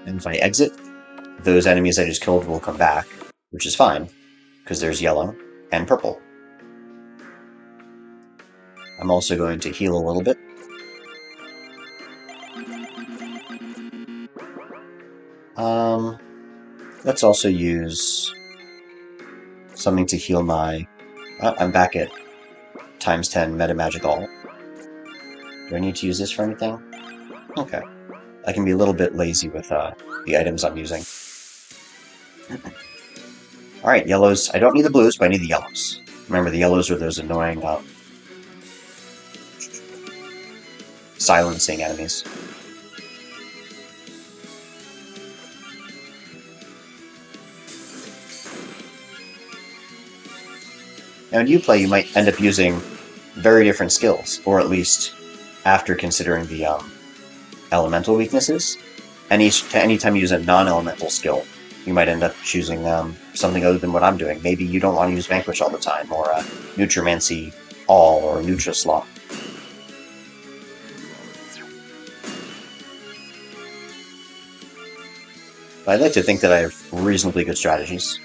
And if I exit, those enemies I just killed will come back, which is fine, because there's yellow and purple. I'm also going to heal a little bit. Let's also use something to heal my... I'm back at times 10 meta magic all. Do I need to use this for anything? Okay. I can be a little bit lazy with the items I'm using. Alright, yellows. I don't need the blues, but I need the yellows. Remember, the yellows are those annoying silencing enemies. Now, when you play, you might end up using very different skills, or at least after considering the elemental weaknesses. Anytime you use a non-elemental skill, you might end up choosing something other than what I'm doing. Maybe you don't want to use Vanquish all the time, or Nutrimancy all, or Nutri-Slot. I'd like to think that I have reasonably good strategies.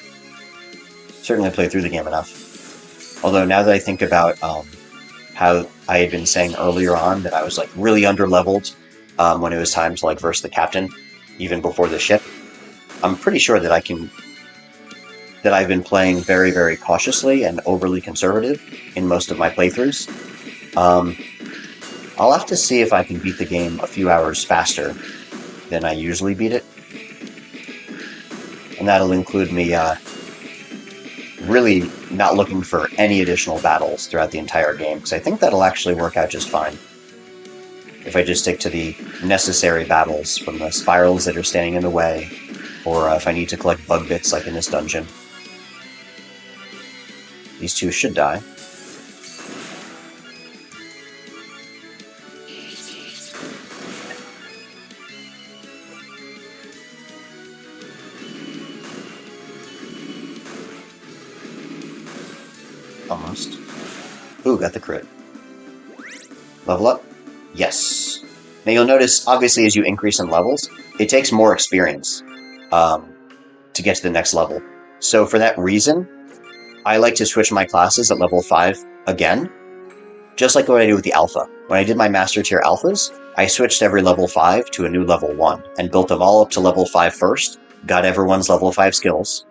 Certainly played through the game enough. Although now that I think about how I had been saying earlier on that I was like really underleveled when it was time to like verse the captain, even before the ship, I'm pretty sure that I've been playing very, very cautiously and overly conservative in most of my playthroughs. I'll have to see if I can beat the game a few hours faster than I usually beat it. And that'll include me really not looking for any additional battles throughout the entire game, because I think that'll actually work out just fine. If I just stick to the necessary battles from the spirals that are standing in the way, or if I need to collect bug bits like in this dungeon. These two should die. Almost. Ooh, got the crit. Level up? Yes. Now you'll notice, obviously, as you increase in levels, it takes more experience to get to the next level. So for that reason, I like to switch my classes at level 5 again, just like what I do with the alpha. When I did my master tier alphas, I switched every level 5 to a new level 1, and built them all up to level 5 first, got everyone's level 5 skills,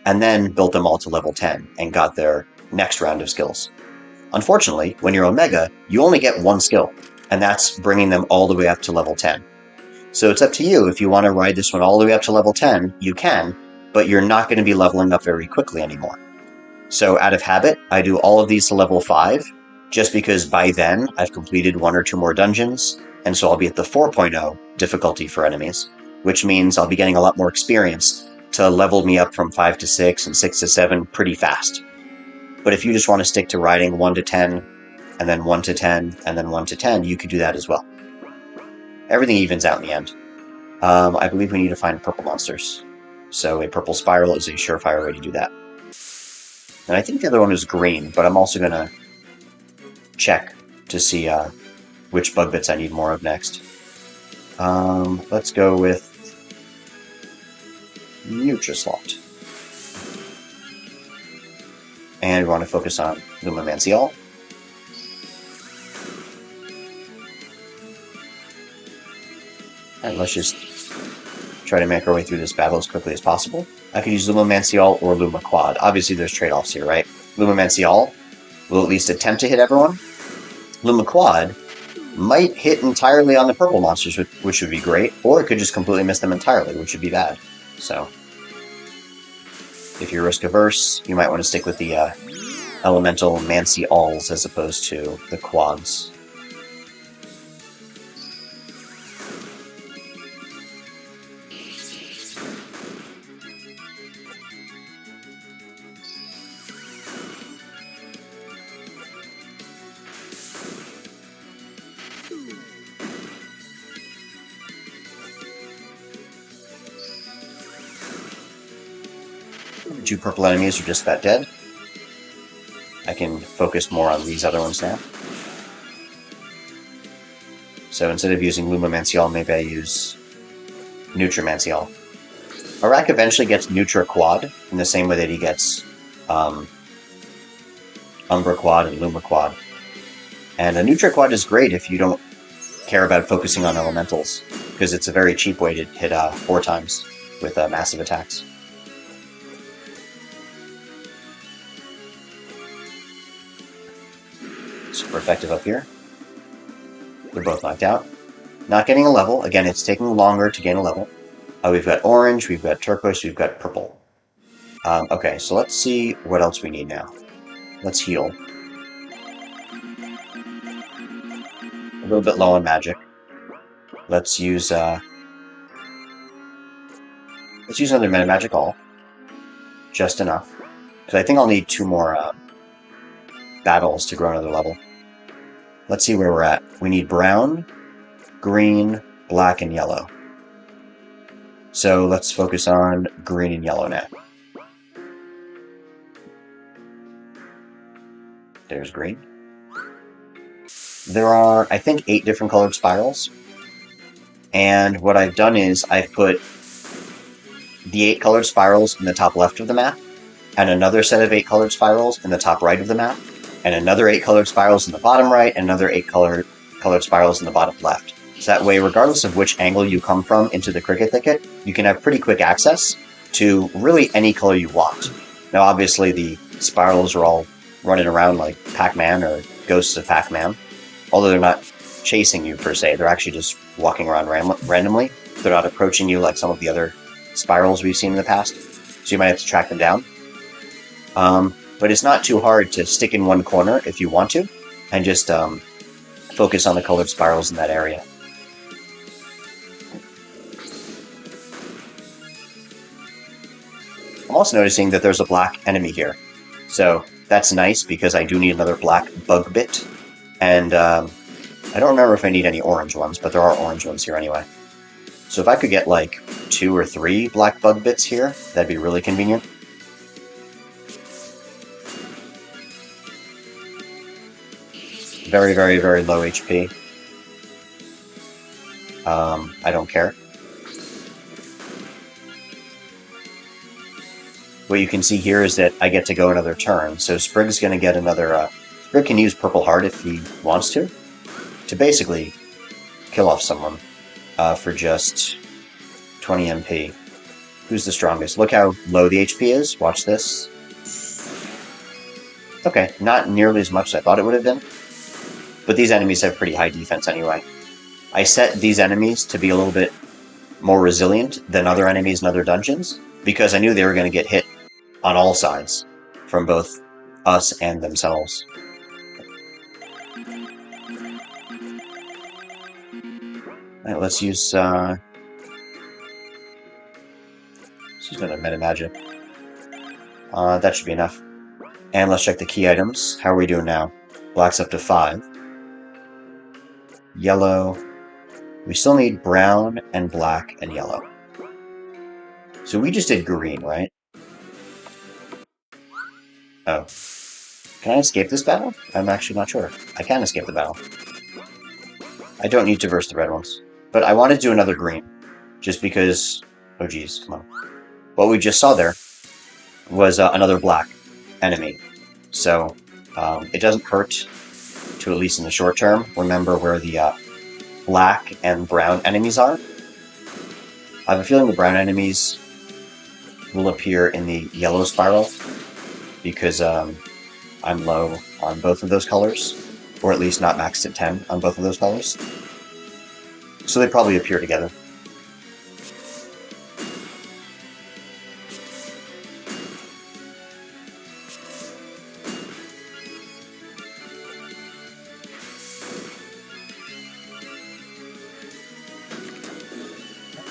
and then built them all to level 10, and got their next round of skills. Unfortunately, when you're Omega, you only get one skill, and that's bringing them all the way up to level 10. So it's up to you. If you want to ride this one all the way up to level 10, you can, but you're not going to be leveling up very quickly anymore. So out of habit, I do all of these to level 5, just because by then I've completed 1 or 2 more dungeons, and so I'll be at the 4.0 difficulty for enemies, which means I'll be getting a lot more experience to level me up from 5 to 6 and 6 to 7 pretty fast. But if you just want to stick to riding 1 to 10, and then 1 to 10, and then 1 to 10, you could do that as well. Everything evens out in the end. I believe we need to find purple monsters. So a purple spiral is a surefire way to do that. And I think the other one is green, but I'm also going to check to see which bug bits I need more of next. Let's go with Nutri-Slot. And we want to focus on Lumamancy all. And let's just try to make our way through this battle as quickly as possible. I could use Lumamancy all or Luma Quad. Obviously there's trade-offs here, right? Lumamancy all will at least attempt to hit everyone. Luma Quad might hit entirely on the purple monsters, which would be great, or it could just completely miss them entirely, which would be bad. So, if you're risk-averse, you might want to stick with the elemental Mancy alls as opposed to the quads. two purple enemies are just about dead. I can focus more on these other ones now. So instead of using Lumomancial, maybe I use Nutrimancial. Arak eventually gets Nutra Quad in the same way that he gets Umbra Quad and Luma Quad. And a Nutra Quad is great if you don't care about focusing on elementals, because it's a very cheap way to hit 4 times with massive attacks. Super effective up here. They're both knocked out. Not getting a level. Again, it's taking longer to gain a level. We've got orange, we've got turquoise, we've got purple. Okay, so let's see what else we need now. Let's heal. A little bit low on magic. Let's use another Meta Magic All. Just enough. Because I think I'll need 2 more battles to grow another level. Let's see where we're at. We need brown, green, black, and yellow. So let's focus on green and yellow now. There's green. There are, I think, 8 different colored spirals. And what I've done is I've put the 8 colored spirals in the top left of the map, and another set of 8 colored spirals in the top right of the map, and another 8 colored spirals in the bottom right, and another 8 colored spirals in the bottom left. So that way, regardless of which angle you come from into the cricket thicket, you can have pretty quick access to really any color you want. Now, obviously, the spirals are all running around like Pac-Man or Ghosts of Pac-Man, although they're not chasing you per se. They're actually just walking around randomly. They're not approaching you like some of the other spirals we've seen in the past, so you might have to track them down. But it's not too hard to stick in one corner if you want to, and just focus on the colored spirals in that area. I'm also noticing that there's a black enemy here, so that's nice because I do need another black bug bit, and I don't remember if I need any orange ones, but there are orange ones here anyway. So if I could get like 2 or 3 black bug bits here, that'd be really convenient. Very, very, very low HP. I don't care. What you can see here is that I get to go another turn, so Sprig's going to get another... Sprig can use Purple Heart if he wants to basically kill off someone for just 20 MP. Who's the strongest? Look how low the HP is. Watch this. Okay, not nearly as much as I thought it would have been, but these enemies have pretty high defense anyway. I set these enemies to be a little bit more resilient than other enemies in other dungeons, because I knew they were going to get hit on all sides, from both us and themselves. Alright, let's use another Meta Magic. That should be enough. And let's check the key items. How are we doing now? Black's up to 5. Yellow. We still need brown and black and yellow. So we just did green, right? Oh. Can I escape this battle? I'm actually not sure. I can escape the battle. I don't need to verse the red ones. But I want to do another green. Just because... Oh geez, come on. What we just saw there was another black enemy. So, it doesn't hurt to, at least in the short term, remember where the black and brown enemies are. I have a feeling the brown enemies will appear in the yellow spiral, because I'm low on both of those colors, or at least not maxed at 10 on both of those colors. So they probably appear together.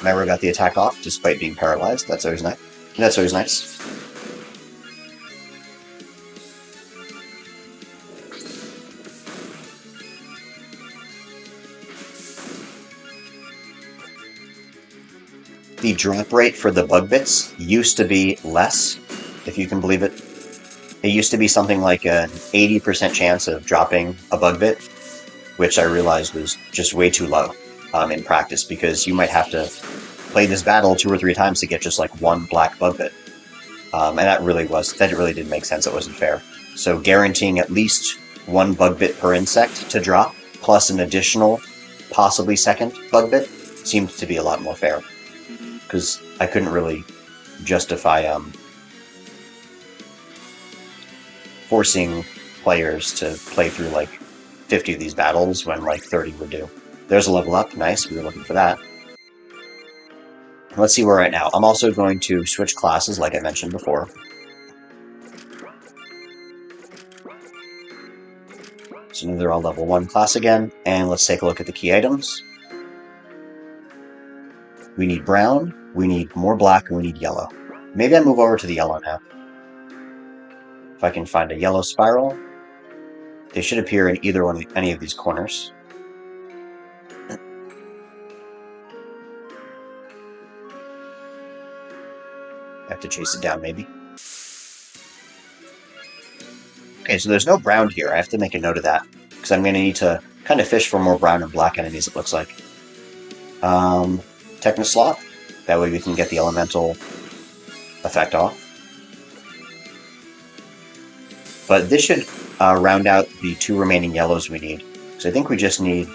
Myra got the attack off despite being paralyzed. That's always nice. That's always nice. The drop rate for the bug bits used to be less, if you can believe it. It used to be something like an 80% chance of dropping a bug bit, which I realized was just way too low in practice, because you might have to play this battle 2 or 3 times to get just like one black bug bit. And that really didn't make sense. It wasn't fair. So guaranteeing at least one bug bit per insect to drop, plus an additional, possibly second bug bit, seemed to be a lot more fair. Because I couldn't really justify forcing players to play through like 50 of these battles when like 30 would do. There's a level up. Nice. We were looking for that. Let's see where we're at now. I'm also going to switch classes like I mentioned before. So now they're all level 1 class again, and let's take a look at the key items. We need brown, we need more black, and we need yellow. Maybe I move over to the yellow now. If I can find a yellow spiral, they should appear in either one of any of these corners. I have to chase it down, maybe. Okay, so there's no brown here. I have to make a note of that, because I'm going to need to kind of fish for more brown and black enemies, it looks like. Technoslot. That way we can get the elemental effect off. But this should round out the 2 remaining yellows we need. So I think we just need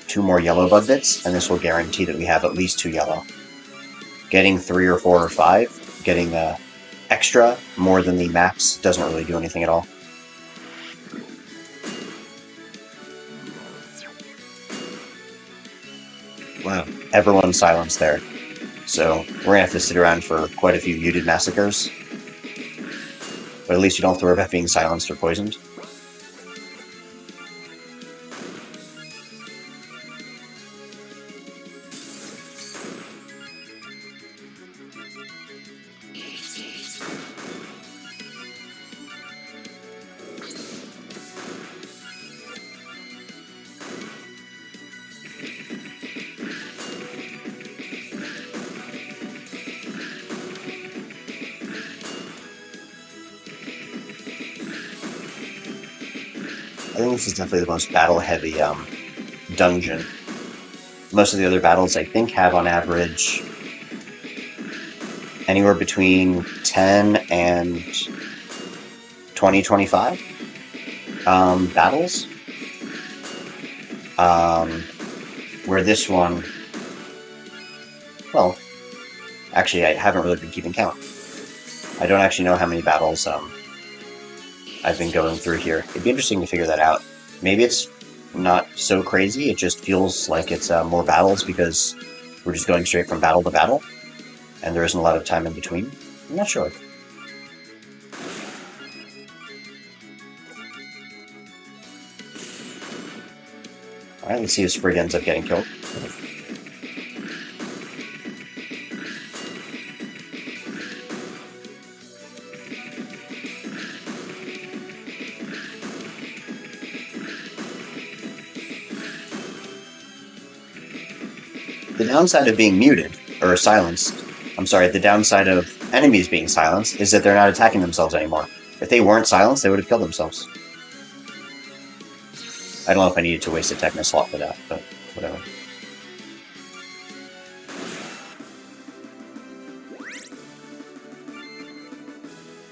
2 more yellow bug bits, and this will guarantee that we have at least 2 yellow. Getting 3 or 4 or 5, getting extra more than the max doesn't really do anything at all. Wow, everyone's silenced there. So we're going to have to sit around for quite a few muted massacres. But at least you don't throw about being silenced or poisoned. I think this is definitely the most battle-heavy dungeon. Most of the other battles, I think, have on average anywhere between 10 and 20, 25 battles. Where this one, well, actually, I haven't really been keeping count. I don't actually know how many battles I've been going through here. It'd be interesting to figure that out. Maybe it's not so crazy, it just feels like it's more battles because we're just going straight from battle to battle, and there isn't a lot of time in between. I'm not sure. Alright, let's see if Sprig ends up getting killed. The downside of being muted, or silenced, the downside of enemies being silenced is that they're not attacking themselves anymore. If they weren't silenced, they would have killed themselves. I don't know if I needed to waste a Techno slot for that, but whatever.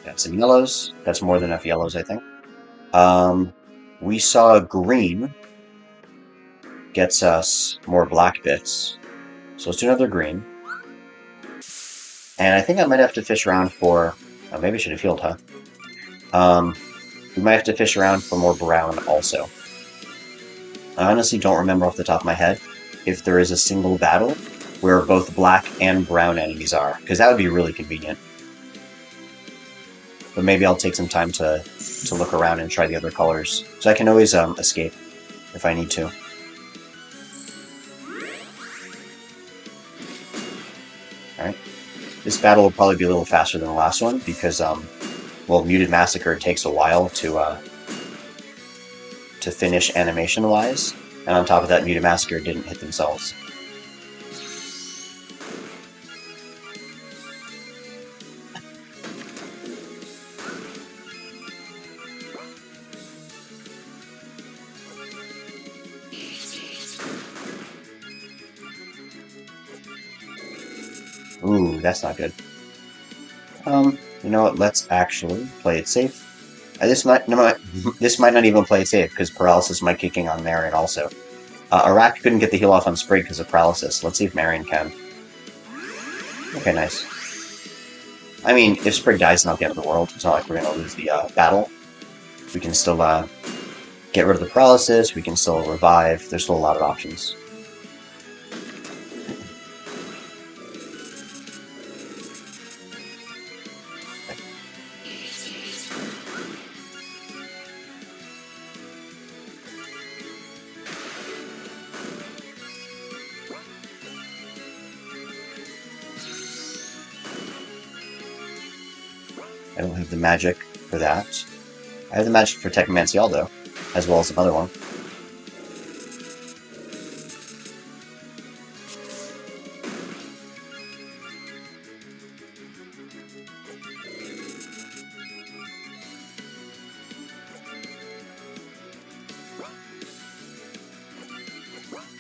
Got some yellows. That's more than enough yellows, I think. We saw green gets us more black bits. So let's do another green. And I think I might have to fish around for... Oh, maybe I should have healed, huh? We might have to fish around for more brown also. I honestly don't remember off the top of my head if there is a single battle where both black and brown enemies are, because that would be really convenient. But maybe I'll take some time to look around and try the other colors, so I can always escape if I need to. Alright. This battle will probably be a little faster than the last one, because, well, Muted Massacre takes a while to finish animation-wise, and on top of that, Muted Massacre didn't hit themselves. Ooh, that's not good. You know what? Let's actually play it safe. This might no, this might not even play it safe because paralysis might kicking on Marion also. Iraq couldn't get the heal off on Sprig because of paralysis. Let's see if Marion can. Okay, nice. I mean, if Sprig dies, it's not the end of the world. It's not like we're gonna lose the battle. We can still get rid of the paralysis. We can still revive. There's still a lot of options. I don't have the magic for that. I have the magic for Technomancy though, as well as another one.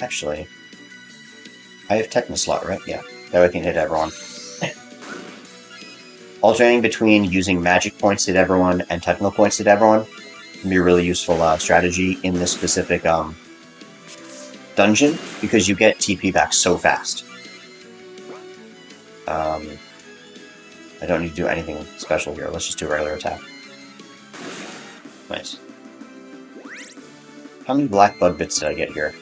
Actually, I have Technoslot, right? Yeah, that way I can hit everyone. Alternating between using magic points to hit everyone and technical points to hit everyone can be a really useful strategy in this specific dungeon because you get TP back so fast. I don't need to do anything special here. Let's just do a regular attack. Nice. How many black bug bits did I get here?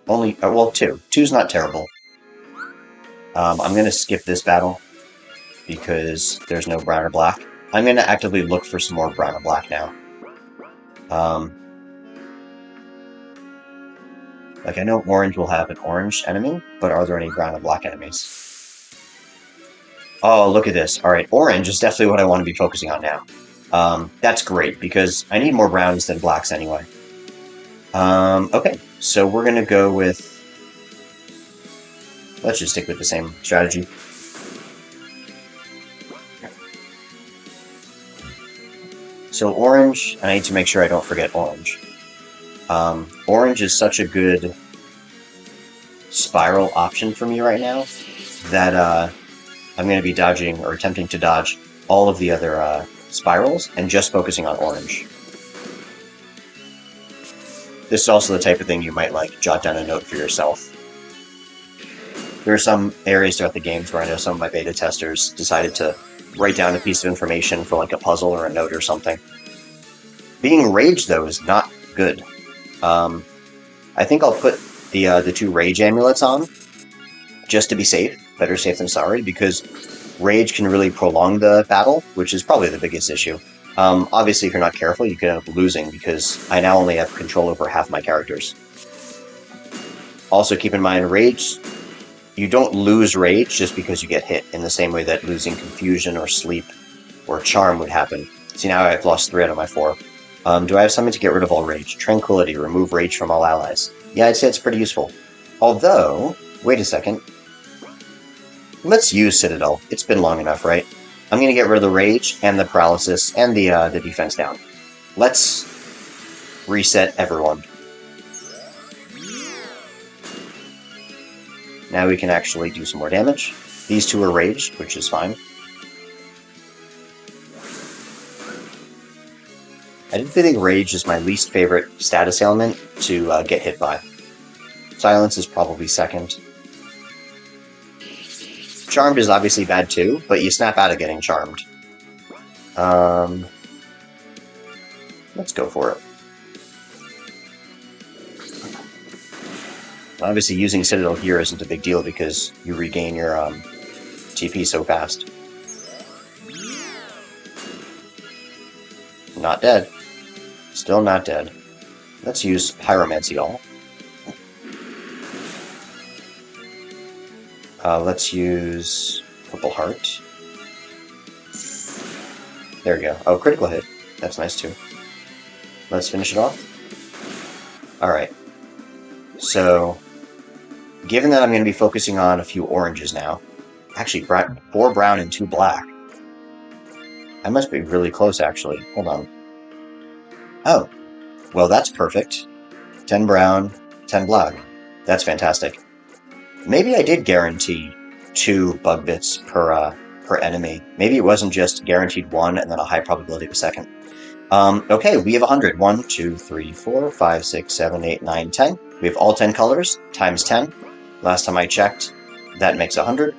Only, well, 2. 2's not terrible. I'm going to skip this battle because there's no brown or black. I'm going to actively look for some more brown or black now. Like, I know orange will have an orange enemy, but are there any brown and black enemies? Oh, look at this. Alright, orange is definitely what I want to be focusing on now. That's great, because I need more browns than blacks anyway. Okay, so we're going to go with... Let's just stick with the same strategy. So orange, and I need to make sure I don't forget orange. Orange is such a good spiral option for me right now that I'm going to be dodging, or attempting to dodge, all of the other spirals and just focusing on orange. This is also the type of thing you might like jot down a note for yourself. There are some areas throughout the games where I know some of my beta testers decided to write down a piece of information for like a puzzle or a note or something. Being rage though is not good. I think I'll put the 2 rage amulets on just to be safe. Better safe than sorry, because rage can really prolong the battle, which is probably the biggest issue. Obviously, if you're not careful, you could end up losing, because I now only have control over half my characters. Also, keep in mind, rage, you don't lose rage just because you get hit, in the same way that losing confusion or sleep or charm would happen. See, now I've lost 3 out of my 4. Do I have something to get rid of all rage? Tranquility, remove rage from all allies. Yeah, I'd say it's pretty useful. Although, wait a second. Let's use Citadel. It's been long enough, right? I'm going to get rid of the rage and the paralysis and the defense down. Let's reset everyone. Now we can actually do some more damage. These 2 are raged, which is fine. I did think rage is my least favorite status ailment to get hit by. Silence is probably second. Charmed is obviously bad too, but you snap out of getting charmed. Let's go for it. Obviously, using Citadel here isn't a big deal because you regain your TP so fast. Not dead. Still not dead. Let's use Pyromancy all. Let's use Purple Heart. There we go. Oh, critical hit. That's nice too. Let's finish it off. Alright. So, given that I'm going to be focusing on a few oranges now, actually 4 brown and 2 black. I must be really close actually. Hold on. Oh, well that's perfect. 10 brown, 10 black. That's fantastic. Maybe I did guarantee 2 bug bits per enemy. Maybe it wasn't just guaranteed 1 and then a high probability of a second. Okay, we have 100. 1, 2, 3, 4, 5, 6, 7, 8, 9, 10. We have all 10 colors times 10. Last time I checked, that makes 100.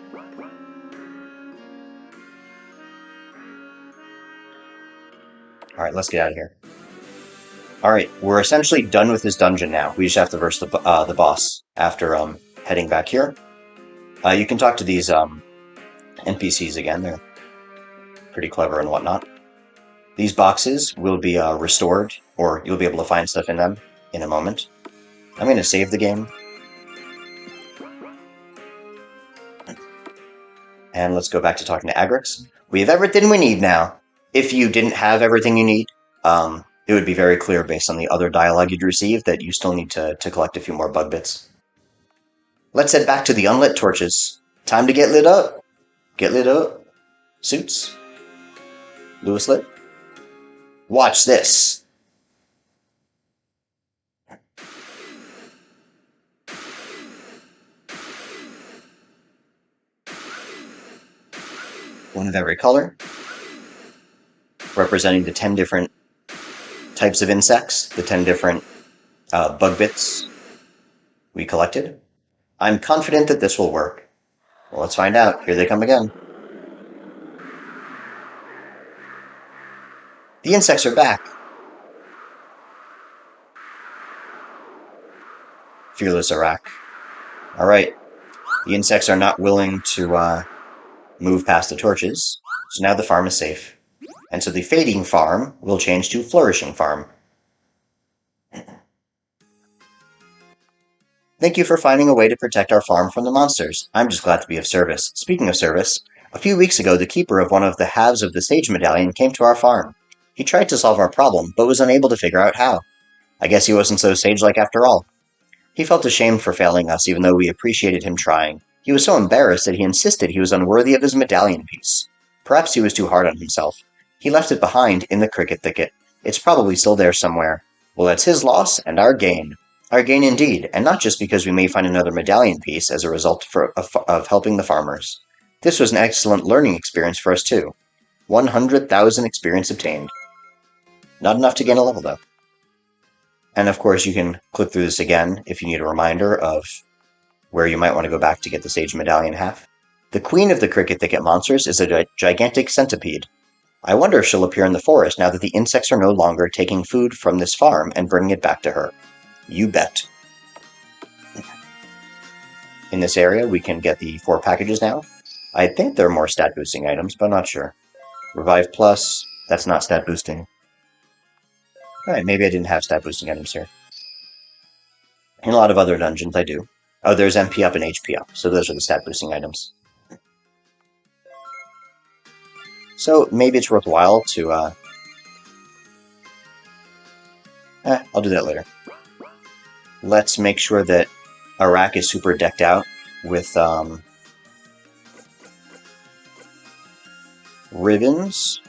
Alright, let's get out of here. Alright, we're essentially done with this dungeon now. We just have to verse the boss after heading back here. You can talk to these NPCs again. They're pretty clever and whatnot. These boxes will be restored, or you'll be able to find stuff in them in a moment. I'm going to save the game. And let's go back to talking to Agrix. We have everything we need now. If you didn't have everything you need, it would be very clear based on the other dialogue you'd received that you still need to collect a few more bug bits. Let's head back to the unlit torches. Time to get lit up. Get lit up. Suits. Lewis lit. Watch this. One of every color, representing the 10 different types of insects, the 10 different bug bits we collected. I'm confident that this will work. Well, let's find out. Here they come again. The insects are back. Fearless Arak. Alright. The insects are not willing to move past the torches, so now the farm is safe. And so the Fading Farm will change to Flourishing Farm. Thank you for finding a way to protect our farm from the monsters. I'm just glad to be of service. Speaking of service, a few weeks ago the keeper of one of the halves of the Sage Medallion came to our farm. He tried to solve our problem, but was unable to figure out how. I guess he wasn't so sage-like after all. He felt ashamed for failing us, even though we appreciated him trying. He was so embarrassed that he insisted he was unworthy of his medallion piece. Perhaps he was too hard on himself. He left it behind in the cricket thicket. It's probably still there somewhere. Well, that's his loss and our gain. Our gain indeed, and not just because we may find another medallion piece as a result of helping the farmers. This was an excellent learning experience for us too. 100,000 experience obtained. Not enough to gain a level though. And of course you can click through this again if you need a reminder of where you might want to go back to get the Sage Medallion half. The queen of the Cricket Thicket monsters is a gigantic centipede. I wonder if she'll appear in the forest now that the insects are no longer taking food from this farm and bringing it back to her. You bet. In this area, we can get the 4 packages now. I think they're more stat boosting items, but I'm not sure. Revive Plus, that's not stat boosting. Alright, maybe I didn't have stat boosting items here. In a lot of other dungeons, I do. Oh, there's MP up and HP up, so those are the stat boosting items. So maybe it's worthwhile to, I'll do that later. Let's make sure that Arak is super decked out with, ribbons.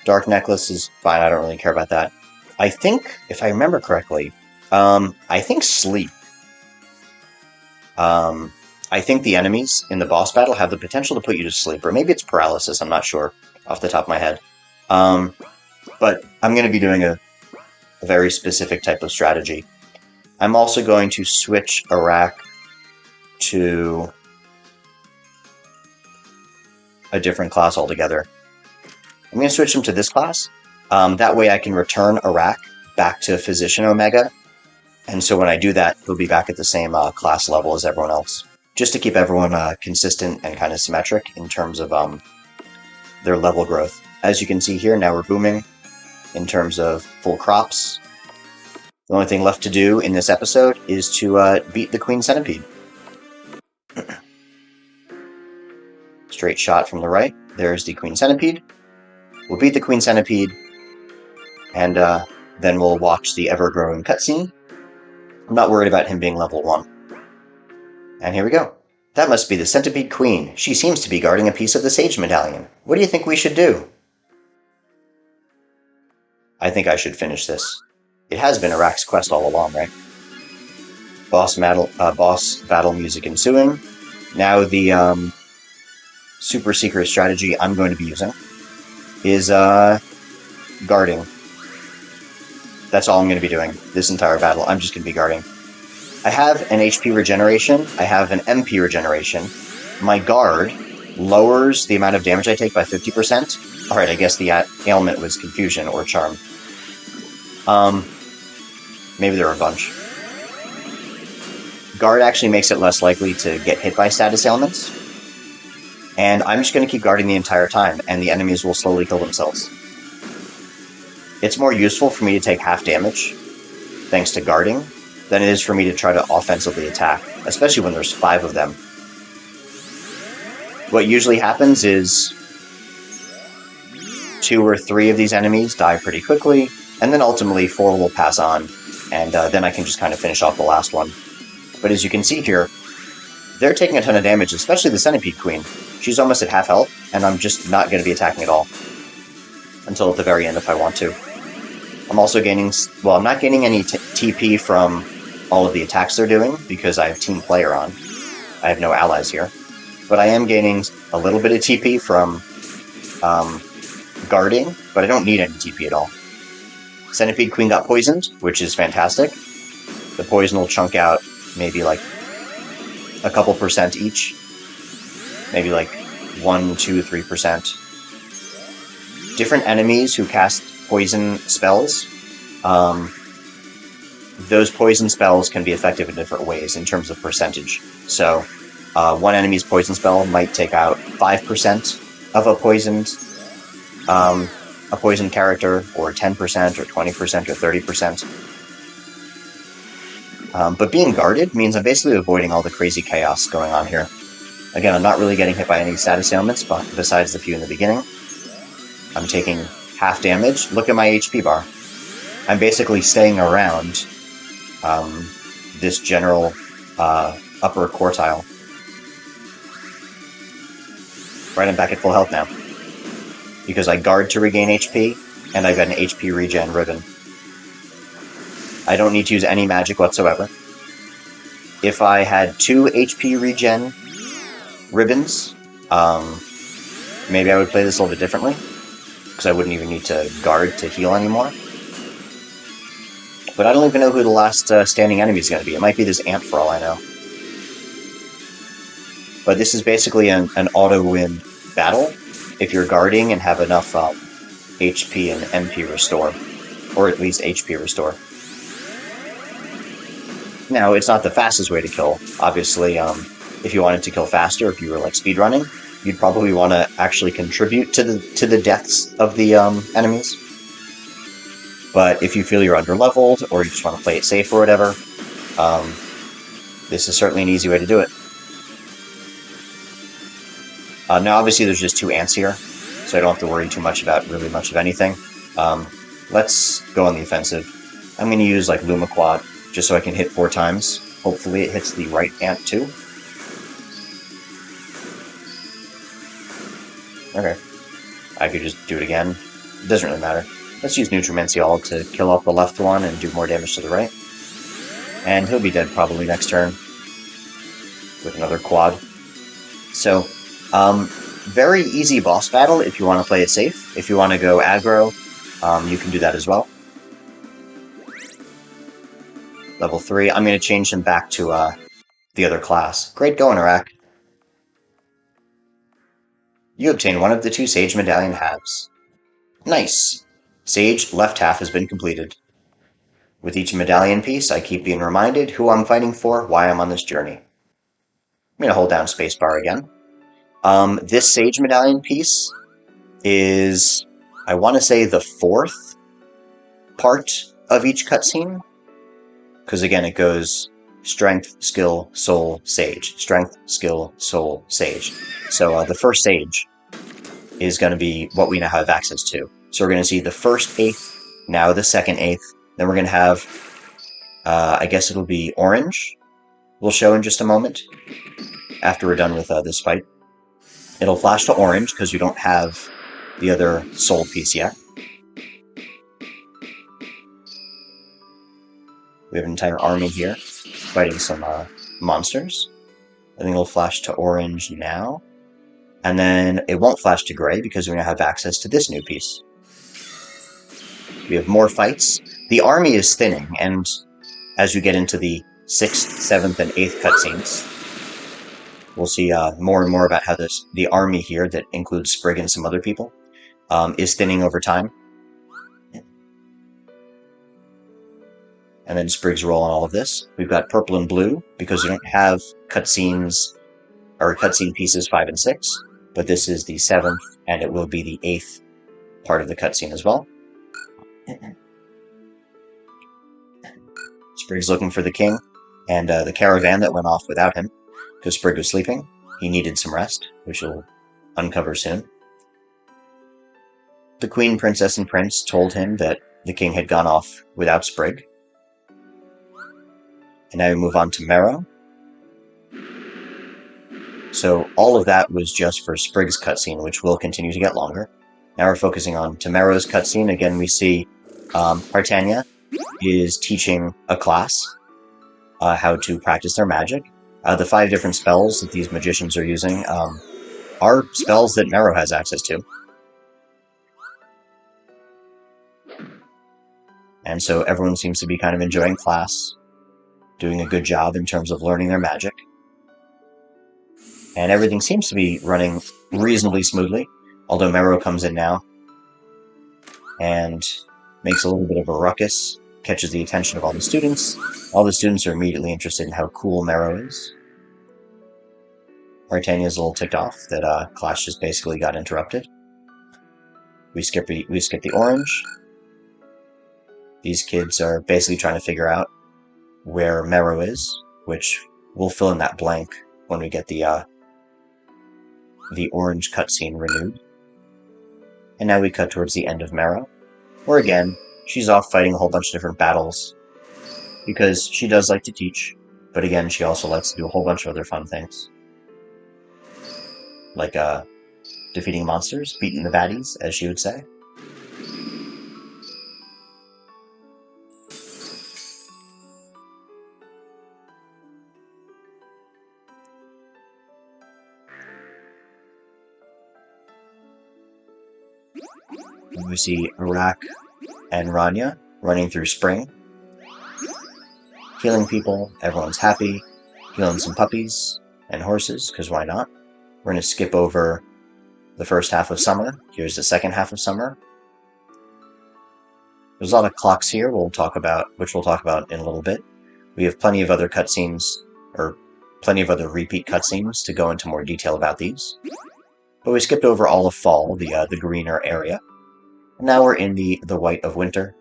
Dark necklace is fine, I don't really care about that. I think, if I remember correctly, I think sleep. I think the enemies in the boss battle have the potential to put you to sleep, or maybe it's paralysis, I'm not sure off the top of my head. But I'm going to be doing a very specific type of strategy. I'm also going to switch Arak to a different class altogether. I'm going to switch him to this class. That way I can return Arak back to Physician Omega. And so when I do that, he'll be back at the same class level as everyone else. Just to keep everyone consistent and kind of symmetric in terms of their level growth. As you can see here, now we're booming in terms of full crops. The only thing left to do in this episode is to beat the Queen Centipede. Straight shot from the right. There's the Queen Centipede. We'll beat the Queen Centipede, and then we'll watch the ever-growing cutscene. I'm not worried about him being level 1. And here we go. That must be the Centipede Queen. She seems to be guarding a piece of the Sage Medallion. What do you think we should do? I think I should finish this. It has been Arak's quest all along, right? Boss battle music ensuing. Now the super secret strategy I'm going to be using is guarding. That's all I'm going to be doing this entire battle. I'm just going to be guarding. I have an HP regeneration. I have an MP regeneration. My guard lowers the amount of damage I take by 50%. Alright, I guess the ailment was confusion or charm. Maybe there are a bunch. Guard actually makes it less likely to get hit by status ailments. And I'm just going to keep guarding the entire time, and the enemies will slowly kill themselves. It's more useful for me to take half damage, thanks to guarding, than it is for me to try to offensively attack, especially when there's 5 of them. What usually happens is 2 or 3 of these enemies die pretty quickly, and then ultimately 4 will pass on, and then I can just kind of finish off the last one. But as you can see here, they're taking a ton of damage, especially the Centipede Queen. She's almost at half health, and I'm just not going to be attacking at all. Until at the very end if I want to. I'm also gaining... Well, I'm not gaining any TP from all of the attacks they're doing, because I have Team Player on. I have no allies here. But I am gaining a little bit of TP from guarding, but I don't need any TP at all. Centipede Queen got poisoned, which is fantastic. The poison will chunk out maybe like a couple percent each. Maybe like 1, 2, 3%. Different enemies who cast poison spells, those poison spells can be effective in different ways in terms of percentage. So, one enemy's poison spell might take out 5% of a poisoned character, or 10%, or 20%, or 30%. But being guarded means I'm basically avoiding all the crazy chaos going on here. Again, I'm not really getting hit by any status ailments, besides the few in the beginning. I'm taking half damage. Look at my HP bar. I'm basically staying around this general upper quartile. Right, I'm back at full health now. Because I guard to regain HP, and I've got an HP regen ribbon. I don't need to use any magic whatsoever. If I had 2 HP regen ribbons, maybe I would play this a little bit differently, because I wouldn't even need to guard to heal anymore. But I don't even know who the last standing enemy is going to be. It might be this ant for all I know. But this is basically an auto-win battle if you're guarding and have enough HP and MP restore. Or at least HP restore. Now, it's not the fastest way to kill. Obviously, if you wanted to kill faster, if you were like speedrunning, you'd probably want to actually contribute to the deaths of the enemies. But if you feel you're underleveled, or you just want to play it safe or whatever, this is certainly an easy way to do it. Now, obviously, there's just 2 ants here, so I don't have to worry too much about really much of anything. Let's go on the offensive. I'm going to use like Luma Quad, just so I can hit 4 times. Hopefully it hits the right ant too. Okay. I could just do it again. It doesn't really matter. Let's use Nutrimensiol to kill off the left one and do more damage to the right. And he'll be dead probably next turn with another quad. So, very easy boss battle if you want to play it safe. If you want to go aggro, you can do that as well. Level 3. I'm going to change him back to the other class. Great going, Arak. You obtain one of the 2 Sage Medallion halves. Nice! Sage left half has been completed. With each medallion piece, I keep being reminded who I'm fighting for, why I'm on this journey. I'm going to hold down spacebar again. This Sage Medallion piece is, I want to say, the 4th part of each cutscene. Because again, it goes Strength, Skill, Soul, Sage. Strength, Skill, Soul, Sage. So the first Sage is going to be what we now have access to. So we're going to see the first 8th, now the second 8th. Then we're going to have, I guess it'll be Orange. We'll show in just a moment, after we're done with this fight. It'll flash to Orange, because we don't have the other Soul piece yet. We have an entire army here, fighting some monsters. I think it'll flash to orange now. And then it won't flash to gray because we now have access to this new piece. We have more fights. The army is thinning, and as you get into the 6th, 7th, and 8th cutscenes, we'll see more and more about how the army here, that includes Sprig and some other people, is thinning over time. And then Sprig's role in all of this. We've got purple and blue, because we don't have cutscenes, or cutscene pieces 5 and 6, but this is the 7th, and it will be the 8th part of the cutscene as well. Sprig's looking for the king, and the caravan that went off without him, because Sprig was sleeping. He needed some rest, which we'll uncover soon. The queen, princess, and prince told him that the king had gone off without Sprig. And now we move on to Marrow. So all of that was just for Sprig's cutscene, which will continue to get longer. Now we're focusing on Marrow's cutscene. Again, we see Artania is teaching a class how to practice their magic. The 5 different spells that these magicians are using are spells that Marrow has access to. And so everyone seems to be kind of enjoying class, doing a good job in terms of learning their magic. And everything seems to be running reasonably smoothly, although Marrow comes in now and makes a little bit of a ruckus, catches the attention of all the students. All the students are immediately interested in how cool Marrow is. Artania's a little ticked off that class just basically got interrupted. We skip the orange. These kids are basically trying to figure out where Marrow is, which we'll fill in that blank when we get the orange cutscene renewed. And now we cut towards the end of Marrow, where again, she's off fighting a whole bunch of different battles, because she does like to teach, but again, she also likes to do a whole bunch of other fun things. Like defeating monsters, beating the baddies, as she would say. We see Iraq and Rania running through spring, healing people. Everyone's happy, healing some puppies and horses, because why not? We're going to skip over the first half of summer. Here's the second half of summer. There's a lot of clocks here which we'll talk about in a little bit. We have plenty of other cutscenes, or plenty of other repeat cutscenes to go into more detail about these. But we skipped over all of fall, the greener area. And now we're in the white of winter.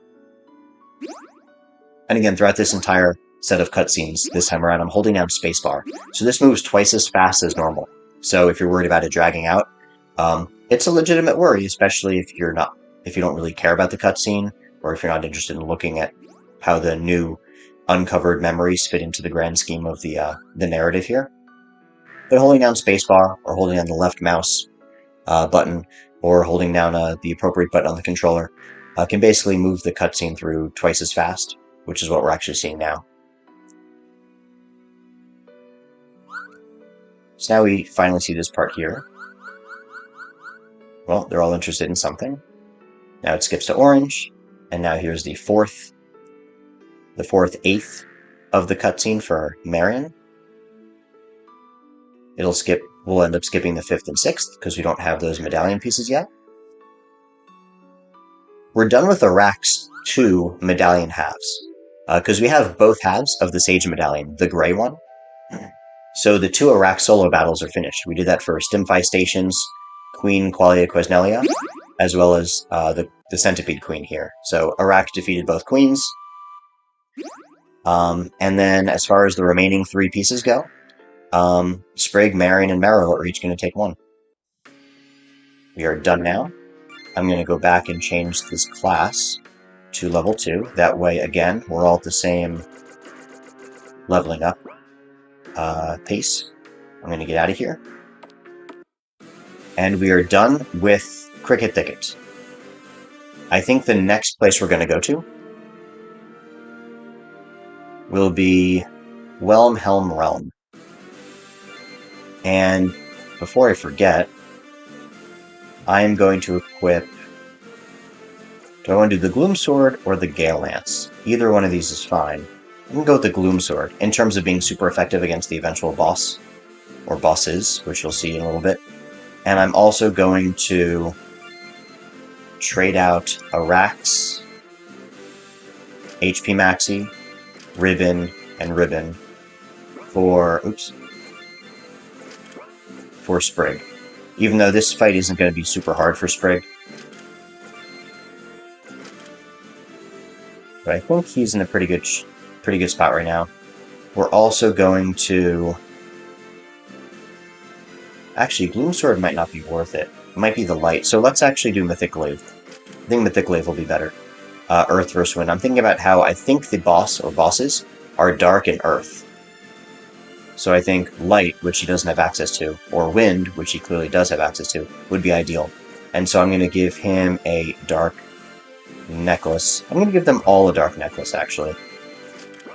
And again, throughout this entire set of cutscenes, this time around, I'm holding down spacebar. So this moves twice as fast as normal. So if you're worried about it dragging out, it's a legitimate worry, especially if you don't really care about the cutscene, or if you're not interested in looking at how the new uncovered memories fit into the grand scheme of the narrative here. But holding down spacebar, or holding down the left mouse button, or holding down the appropriate button on the controller, can basically move the cutscene through twice as fast, which is what we're actually seeing now. So now we finally see this part here. Well, they're all interested in something. Now it skips to orange, and now here's the fourth eighth of the cutscene for Marion. We'll end up skipping the 5th and 6th, because we don't have those medallion pieces yet. We're done with Iraq's 2 medallion halves, because we have both halves of the Sage Medallion, the gray one. So the 2 Iraq solo battles are finished. We did that for Stimfi Stations, Queen Qualia Quesnelia, as well as the Centipede Queen here. So Iraq defeated both queens. And then as far as the remaining 3 pieces go, Sprig, Marion, and Marrow are each going to take 1. We are done now. I'm going to go back and change this class to level 2. That way, again, we're all at the same leveling up pace. I'm going to get out of here. And we are done with Cricket Thicket. I think the next place we're going to go to will be Whelmhelm Realm. And before I forget, I am going to equip... Do I want to do the Gloom Sword or the Gale Lance? Either one of these is fine. I'm going to go with the Gloom Sword, in terms of being super effective against the eventual boss, or bosses, which you'll see in a little bit. And I'm also going to trade out a Rax, HP Maxi, Ribbon, and Ribbon for... for Sprig. Even though this fight isn't going to be super hard for Sprig. But I think he's in a pretty good spot right now. We're also going to... Actually, Gloom Sword might not be worth it. It might be the light. So let's actually do Mythic Glaive. I think Mythic Glaive will be better. Earth versus Wind. I'm thinking about how I think the boss or bosses are Dark and Earth. So I think Light, which he doesn't have access to, or Wind, which he clearly does have access to, would be ideal. And so I'm going to give him a Dark necklace. I'm going to give them all a Dark necklace, actually.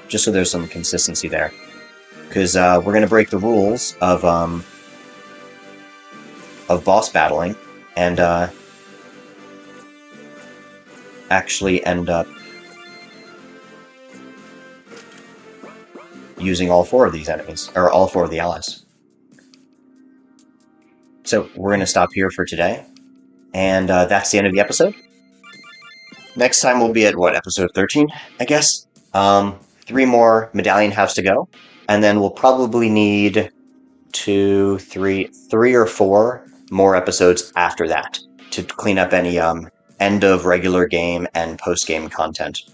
Just so there's some consistency there. Because we're going to break the rules of boss battling, and actually end up using all 4 of these enemies, or all 4 of the allies. So we're going to stop here for today, and that's the end of the episode. Next time we'll be at, what, episode 13, I guess? 3 more Medallion House to go, and then we'll probably need 3 or 4 more episodes after that to clean up any end of regular game and post-game content.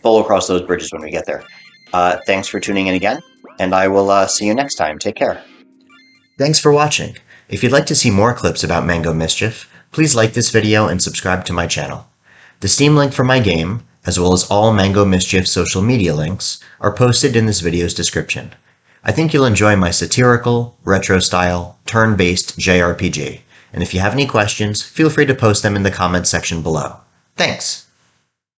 But we'll cross those bridges when we get there. Thanks for tuning in again, and I will see you next time. Take care. Thanks for watching. If you'd like to see more clips about Mango Mischief, please like this video and subscribe to my channel. The Steam link for my game, as well as all Mango Mischief social media links, are posted in this video's description. I think you'll enjoy my satirical, retro-style, turn-based JRPG, and if you have any questions, feel free to post them in the comments section below. Thanks!